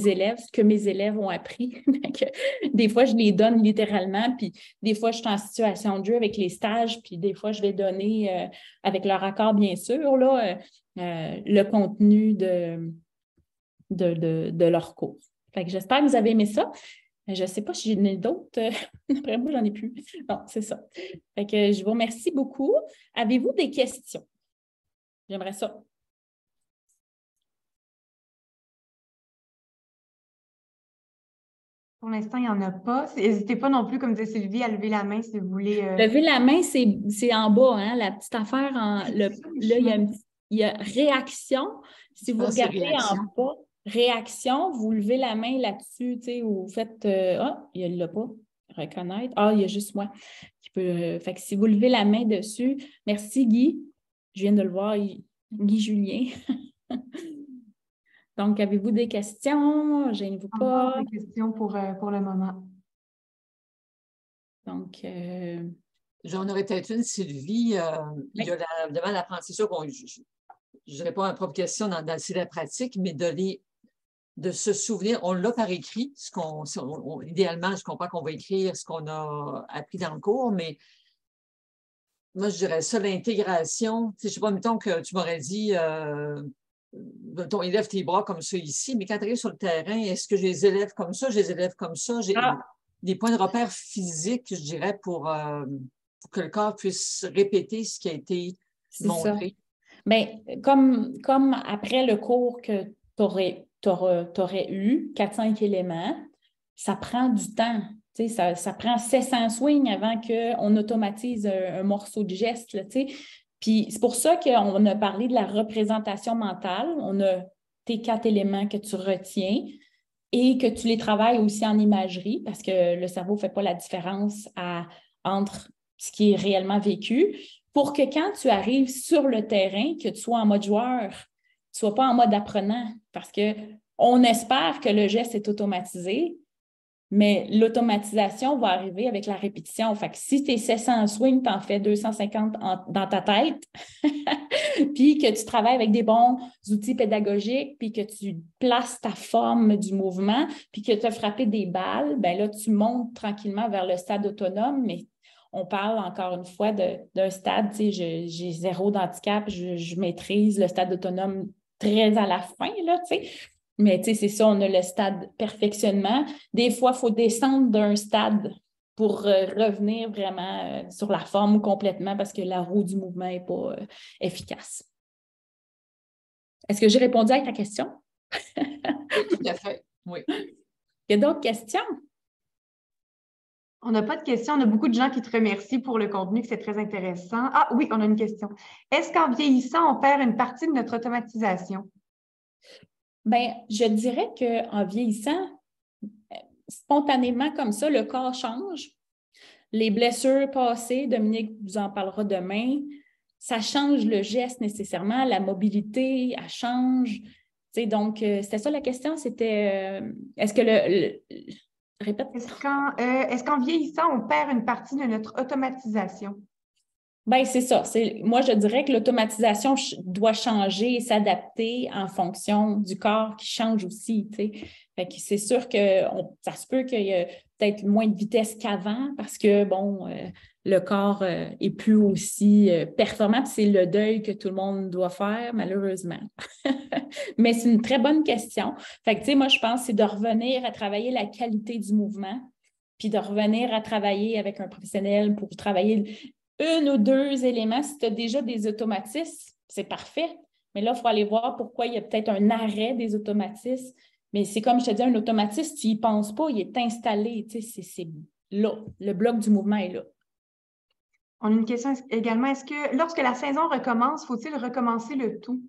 élèves, ce que mes élèves ont appris. Des fois, je les donne littéralement, puis des fois, je suis en situation de jeu avec les stages, puis des fois, je vais donner, avec leur accord, bien sûr, là, le contenu de leur cours. Fait que j'espère que vous avez aimé ça. Je ne sais pas si j'en ai d'autres. Après moi, j'en ai plus. Non, c'est ça. Fait que je vous remercie beaucoup. Avez-vous des questions? J'aimerais ça.
Pour l'instant, il n'y en a pas. N'hésitez pas non plus, comme disait Sylvie, à lever la main si vous voulez.
Lever la main, c'est en bas, hein, la petite affaire. Là, il y a réaction. Si vous regardez en bas, réaction, vous levez la main là-dessus, tu sais, ou vous faites il ne l'a pas. Reconnaître. Ah, il y a juste moi qui peut. Fait que si vous levez la main dessus, merci Guy. Je viens de le voir, Guy Julien. Donc, avez-vous des questions? Gênez-vous pas.
Des questions pour le moment.
Donc,
j'en aurais peut-être une, Sylvie. Il y a devant l'apprentissage, je réponds à ma propre question dans la pratique, mais de se souvenir, on l'a par écrit, idéalement, je comprends qu'on va écrire ce qu'on a appris dans le cours, mais moi, je dirais ça, l'intégration. Je ne sais pas, mettons que tu m'aurais dit, mettons, élève tes bras comme ça ici, mais quand tu arrives sur le terrain, est-ce que je les élève comme ça, je les élève comme ça? J'ai des points de repère physiques, je dirais, pour pour que le corps puisse répéter ce qui a été montré?
Bien, comme après le cours que tu aurais eu, 4-5 éléments, ça prend du temps. Tu sais, ça prend 700 swings avant qu'on automatise un morceau de geste. Là, tu sais. Puis c'est pour ça qu'on a parlé de la représentation mentale. On a tes 4 éléments que tu retiens et que tu les travailles aussi en imagerie parce que le cerveau ne fait pas la différence entre ce qui est réellement vécu pour que quand tu arrives sur le terrain, que tu sois en mode joueur, tu ne sois pas en mode apprenant parce qu'on espère que le geste est automatisé, mais l'automatisation va arriver avec la répétition. Fait que si tes 700 swings, tu en fais 250 dans ta tête, puis que tu travailles avec des bons outils pédagogiques, puis que tu places ta forme du mouvement, puis que tu as frappé des balles, bien là, tu montes tranquillement vers le stade autonome, mais on parle encore une fois d'un stade, tu sais, j'ai 0 d'handicap, je maîtrise le stade autonome très à la fin, là, tu sais. Mais tu sais, c'est ça, on a le stade perfectionnement. Des fois, il faut descendre d'un stade pour revenir vraiment sur la forme complètement parce que la roue du mouvement n'est pas efficace. Est-ce que j'ai répondu à ta question?
Oui, tout à fait, oui.
Il y a d'autres questions?
On n'a pas de questions. On a beaucoup de gens qui te remercient pour le contenu, que c'est très intéressant. Ah oui, on a une question. Est-ce qu'en vieillissant, on perd une partie de notre automatisation?
Bien, je dirais qu'en vieillissant, spontanément comme ça, le corps change. Les blessures passées, Dominique vous en parlera demain, ça change le geste nécessairement, la mobilité, elle change. Tu sais, donc, c'était ça la question, c'était est-ce que répète.
Est-ce qu'en vieillissant, on perd une partie de notre automatisation?
Bien, c'est ça. Moi, je dirais que l'automatisation doit changer et s'adapter en fonction du corps qui change aussi. Tu sais. Fait que c'est sûr que ça se peut qu'il y ait peut-être moins de vitesse qu'avant parce que, bon, le corps est plus aussi performant. C'est le deuil que tout le monde doit faire, malheureusement. Mais c'est une très bonne question. Fait que, tu sais, moi, je pense que c'est de revenir à travailler la qualité du mouvement puis de revenir à travailler avec un professionnel pour travailler 1 ou 2 éléments. Si tu as déjà des automatismes, c'est parfait. Mais là, il faut aller voir pourquoi il y a peut-être un arrêt des automatismes. Mais c'est comme je te dis, un automatisme, tu n'y penses pas, il est installé. Tu sais, c'est là. Le bloc du mouvement est là.
On a une question également. Est-ce que lorsque la saison recommence, faut-il recommencer le tout?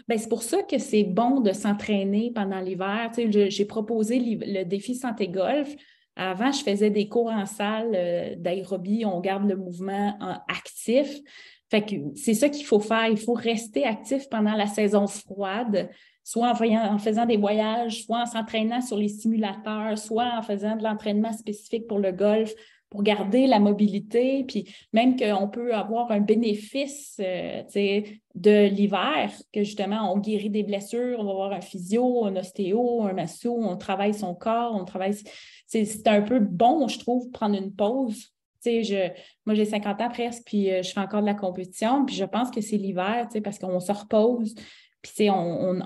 Bien, c'est pour ça que c'est bon de s'entraîner pendant l'hiver. Tu sais, j'ai proposé le défi santé golf. Avant, je faisais des cours en salle d'aérobie, on garde le mouvement actif. Fait que c'est ça qu'il faut faire. Il faut rester actif pendant la saison froide, soit en faisant des voyages, soit en s'entraînant sur les simulateurs, soit en faisant de l'entraînement spécifique pour le golf, pour garder la mobilité, puis même qu'on peut avoir un bénéfice de l'hiver, que justement, on guérit des blessures, on va avoir un physio, un ostéo, un masso, on travaille son corps, on travaille... C'est un peu bon, je trouve, prendre une pause. Moi, j'ai 50 ans presque, puis je fais encore de la compétition, puis je pense que c'est l'hiver, parce qu'on se repose, puis on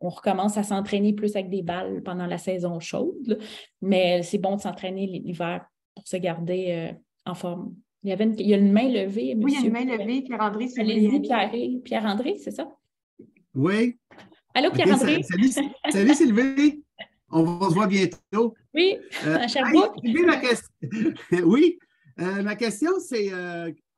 recommence à s'entraîner plus avec des balles pendant la saison chaude, là. Mais c'est bon de s'entraîner l'hiver pour se garder en forme. Il y a une main levée, monsieur.
Oui, il y a une main levée, Pierre-André, si vous voulez y aller.
Pierre-André, c'est ça?
Oui.
Allô, Pierre-André?
Salut Sylvie. On va se voir bientôt.
Oui, à Sherbrooke.
Oui, ma question, c'est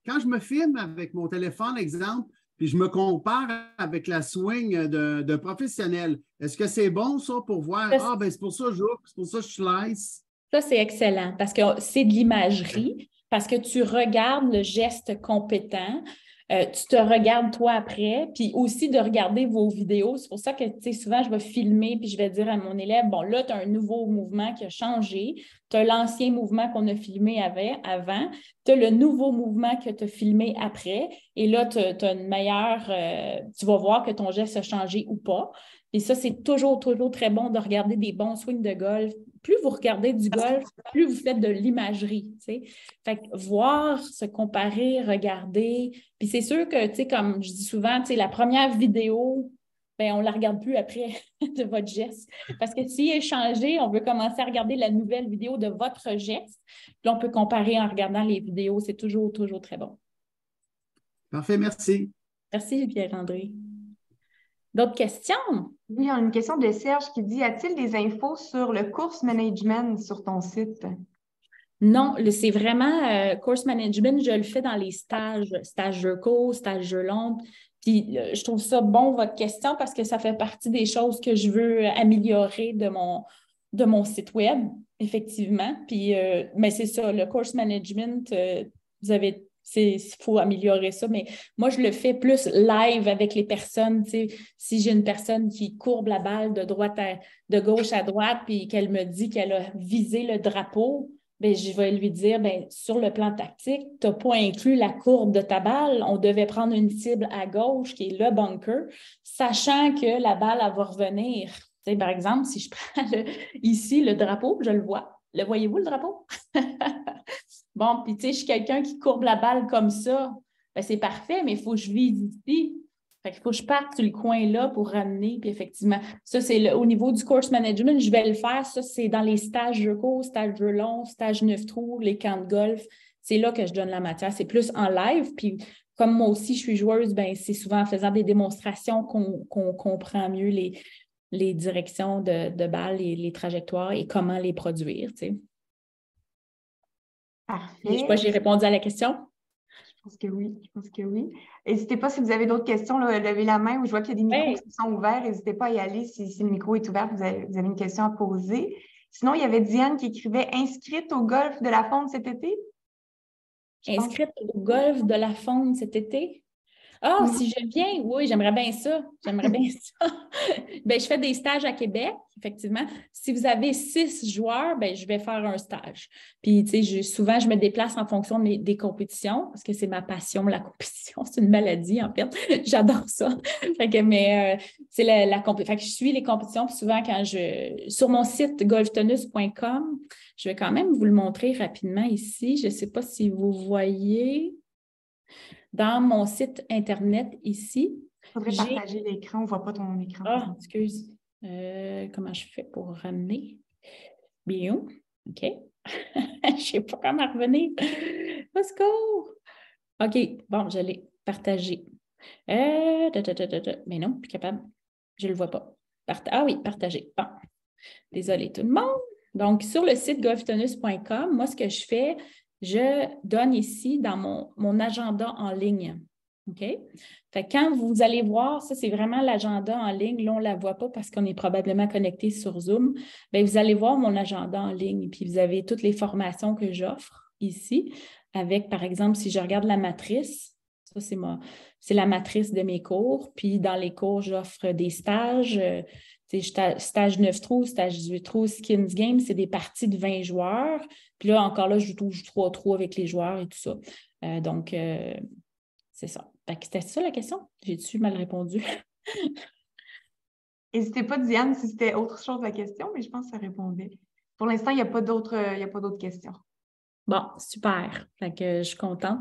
quand je me filme avec mon téléphone, exemple, puis je me compare avec la swing de professionnel, est-ce que c'est bon, ça, pour voir, ben c'est pour ça que je joue, c'est pour ça que je slice?
Ça, c'est excellent parce que c'est de l'imagerie, parce que tu regardes le geste compétent, tu te regardes toi après, puis aussi de regarder vos vidéos. C'est pour ça que, tu sais, souvent, je vais filmer, puis je vais dire à mon élève, bon, là, tu as un nouveau mouvement qui a changé, tu as l'ancien mouvement qu'on a filmé avant, tu as le nouveau mouvement que tu as filmé après, et là, tu as une meilleure, tu vas voir que ton geste a changé ou pas. Et ça, c'est toujours très bon de regarder des bons swings de golf. Plus vous regardez du golf, plus vous faites de l'imagerie, tu sais. Fait que voir, se comparer, regarder. Puis c'est sûr que, tu sais, comme je dis souvent, tu sais, la première vidéo bien, on ne la regarde plus après de votre geste. Parce que s'il est changé, on veut commencer à regarder la nouvelle vidéo de votre geste. Puis on peut comparer en regardant les vidéos. C'est toujours, toujours très bon.
Parfait, merci.
Merci, Pierre-André. D'autres questions?
Oui, on a une question de Serge qui dit, a-t-il des infos sur le course management sur ton site?
Non, c'est vraiment course management, je le fais dans les stages, stages jeux courts, stages jeux longs. Puis je trouve ça bon, votre question, parce que ça fait partie des choses que je veux améliorer de mon site web, effectivement. Puis, mais c'est ça, le course management, il faut améliorer ça, mais moi, je le fais plus live avec les personnes. Tu sais, si j'ai une personne qui courbe la balle de gauche à droite, puis qu'elle me dit qu'elle a visé le drapeau, bien, je vais lui dire, bien, sur le plan tactique, tu n'as pas inclus la courbe de ta balle. On devait prendre une cible à gauche, qui est le bunker, sachant que la balle, elle va revenir. Tu sais, par exemple, si je prends ici le drapeau, je le vois. Le voyez-vous, le drapeau? Bon, puis tu sais, je suis quelqu'un qui courbe la balle comme ça. Bien, c'est parfait, mais il faut que je vise ici. Fait qu'il faut que je parte sur le coin là pour ramener. Puis effectivement, ça, c'est au niveau du course management, je vais le faire. Ça, c'est dans les stages jeux courts, stages jeux longs, stages 9 trous, les camps de golf. C'est là que je donne la matière. C'est plus en live. Puis comme moi aussi, je suis joueuse, bien, c'est souvent en faisant des démonstrations qu'on comprend mieux les directions de balles et les trajectoires et comment les produire, tu sais.
Parfait.
Je ne sais pas si j'ai répondu à la question.
Je pense que oui, je pense que oui. N'hésitez pas si vous avez d'autres questions, là, levez la main ou je vois qu'il y a des micros qui sont ouverts. N'hésitez pas à y aller si le micro est ouvert, vous avez une question à poser. Sinon, il y avait Diane qui écrivait « Inscrite au golf de la Fonde cet été ».
Inscrite au golf de la Fonde cet été? Ah, si je viens, oui, j'aimerais bien ça. J'aimerais bien ça. Bien, je fais des stages à Québec, effectivement. Si vous avez 6 joueurs, bien, je vais faire un stage. Puis, tu sais, souvent, je me déplace en fonction des compétitions parce que c'est ma passion, la compétition. C'est une maladie, en fait. J'adore ça. Fait que, mais c'est la compétition. Fait que je suis les compétitions. Puis souvent, sur mon site golftenus.com, je vais quand même vous le montrer rapidement ici. Je ne sais pas si vous voyez. Dans mon site Internet ici.
Il faudrait partager l'écran. On ne voit pas ton écran.
Ah, excuse. Comment je fais pour ramener? Bien. OK. Je ne sais pas comment revenir. Let's go. OK. Bon, je l'ai partagé. Mais non, plus capable. Je ne le vois pas. Ah oui, partagé. Bon. Désolée tout le monde. Donc, sur le site golftenus.com, moi, ce que je fais, je donne ici dans mon agenda en ligne. OK? Fait que quand vous allez voir, ça, c'est vraiment l'agenda en ligne. Là, on ne la voit pas parce qu'on est probablement connecté sur Zoom. Bien, vous allez voir mon agenda en ligne. Puis, vous avez toutes les formations que j'offre ici avec, par exemple, si je regarde la matrice, ça, c'est la matrice de mes cours. Puis, dans les cours, j'offre des stages. Stage 9 trous, stage 18 trous, Skins Game, c'est des parties de 20 joueurs. Puis là, encore là, je joue 3 trous avec les joueurs et tout ça. Donc, c'est ça. C'était ça la question? J'ai-tu mal répondu?
N'hésitez pas, Diane, si c'était autre chose la question, mais je pense que ça répondait. Pour l'instant, il n'y a pas d'autres questions.
Bon, super. Fait que je suis contente.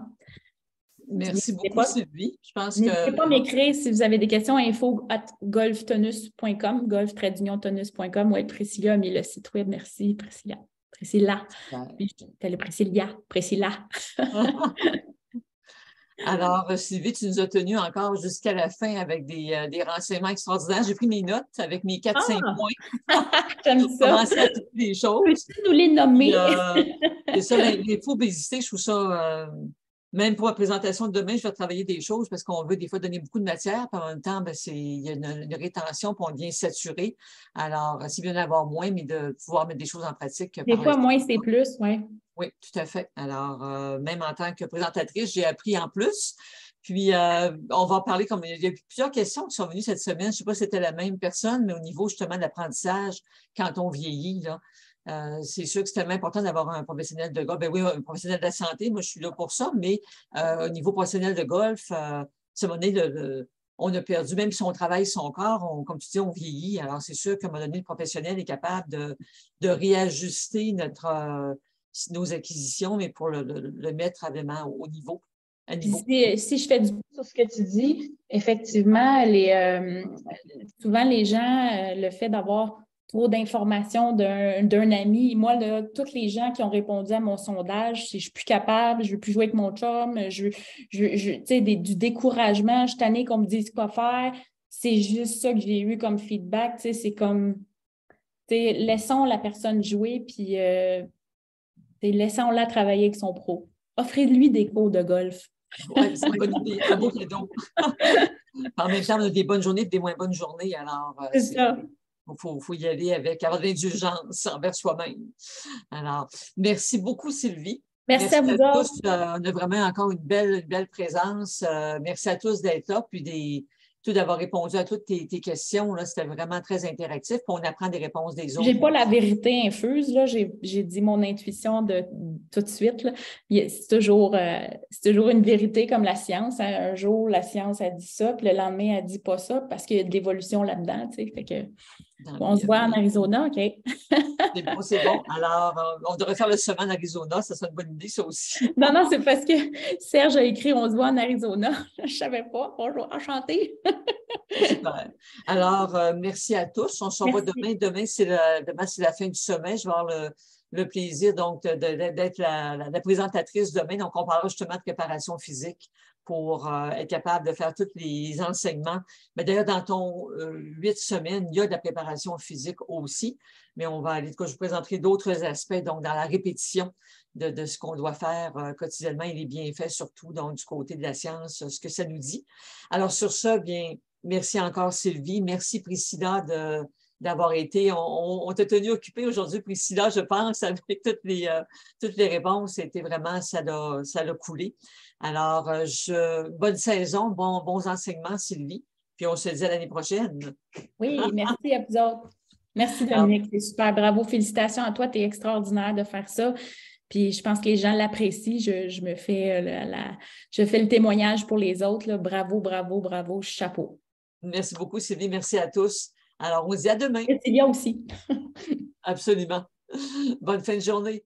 Merci beaucoup, Sylvie. Je pense
N'hésitez pas à m'écrire si vous avez des questions, info@golftenus.com, golf-tenus.com. Oui, Priscilla a mis le site web. Merci, Priscilla. Priscilla. Priscilla.
Alors, Sylvie, tu nous as tenus encore jusqu'à la fin avec des renseignements extraordinaires. J'ai pris mes notes avec mes 4-5 points.
J'aime ça.
Commencer à toutes les choses.
Peux-tu nous les nommer?
C'est ça, l'infobésité, je trouve ça... même pour la présentation de demain, je vais travailler des choses parce qu'on veut des fois donner beaucoup de matière, puis en même temps, il y a une rétention, puis on devient saturé. Alors, c'est bien d'en avoir moins, mais de pouvoir mettre des choses en pratique.
Des fois, moins, c'est plus, oui.
Oui, tout à fait. Alors, même en tant que présentatrice, j'ai appris en plus. Puis, on va parler, comme il y a plusieurs questions qui sont venues cette semaine. Je ne sais pas si c'était la même personne, mais au niveau justement de l'apprentissage quand on vieillit, là. C'est sûr que c'est tellement important d'avoir un professionnel de golf. Ben oui, un professionnel de la santé, moi, je suis là pour ça, mais au niveau professionnel de golf, on a perdu, même si on travaille son corps, comme tu dis, on vieillit. Alors, c'est sûr qu'à un moment donné, le professionnel est capable de réajuster nos acquisitions, mais pour le mettre vraiment au niveau.
Si je fais du sur ce que tu dis, effectivement, souvent les gens, le fait d'avoir trop d'informations d'un ami. Moi, là, tous les gens qui ont répondu à mon sondage, c'est je suis plus capable, je veux plus jouer avec mon chum, tu sais, du découragement, je suis tannée qu'on me dise quoi faire. C'est juste ça que j'ai eu comme feedback. Tu sais, c'est comme, tu sais, laissons la personne jouer, puis laissons-la travailler avec son pro. Offrez-lui des cours de golf.
Oui, c'est une bonne idée. Un beau cadeau. En même temps, on a des bonnes journées et des moins bonnes journées. Alors,
c'est ça.
Il faut y aller avec avoir de l'indulgence envers soi-même. Alors, merci beaucoup, Sylvie.
Merci à vous tous.
On a vraiment encore une belle présence. Merci à tous d'être là, puis tout d'avoir répondu à toutes tes questions. C'était vraiment très interactif. Puis on apprend des réponses des autres.
Je n'ai pas la vérité infuse. J'ai dit mon intuition tout de suite. C'est toujours une vérité comme la science. Hein. Un jour, la science a dit ça, puis le lendemain, elle ne dit pas ça parce qu'il y a de l'évolution là-dedans. Fait que, on se voit en Arizona, OK?
C'est bon. Alors, on devrait faire le sommet en Arizona. Ça serait une bonne idée, ça aussi.
Non, c'est parce que Serge a écrit « On se voit en Arizona ». Je ne savais pas. Bonjour, enchantée.
Super. Alors, merci à tous. On se revoit demain. Demain, c'est la fin du sommet. Je vais avoir le plaisir donc d'être la présentatrice demain. Donc, on parlera justement de préparation physique pour être capable de faire tous les enseignements. Mais d'ailleurs, dans ton 8 semaines, il y a de la préparation physique aussi, mais on va aller, je vous présenterai d'autres aspects, donc dans la répétition de ce qu'on doit faire quotidiennement et les bienfaits, surtout donc, du côté de la science, ce que ça nous dit. Alors, sur ça, bien, merci encore, Sylvie. Merci, Priscilla, d'avoir été. On t'a tenu occupée aujourd'hui, Priscilla, je pense, avec toutes les réponses. C'était vraiment, ça l'a coulé. Alors, bonne saison, bons enseignements, Sylvie. Puis on se dit à l'année prochaine.
Oui, merci à vous autres. Merci, Dominique. C'est super. Bravo. Félicitations à toi. Tu es extraordinaire de faire ça. Puis je pense que les gens l'apprécient. Je fais le témoignage pour les autres. Là. Bravo, bravo, bravo. Chapeau.
Merci beaucoup, Sylvie. Merci à tous. Alors, on se dit à demain.
Et Sylvia aussi.
Absolument. Bonne fin de journée.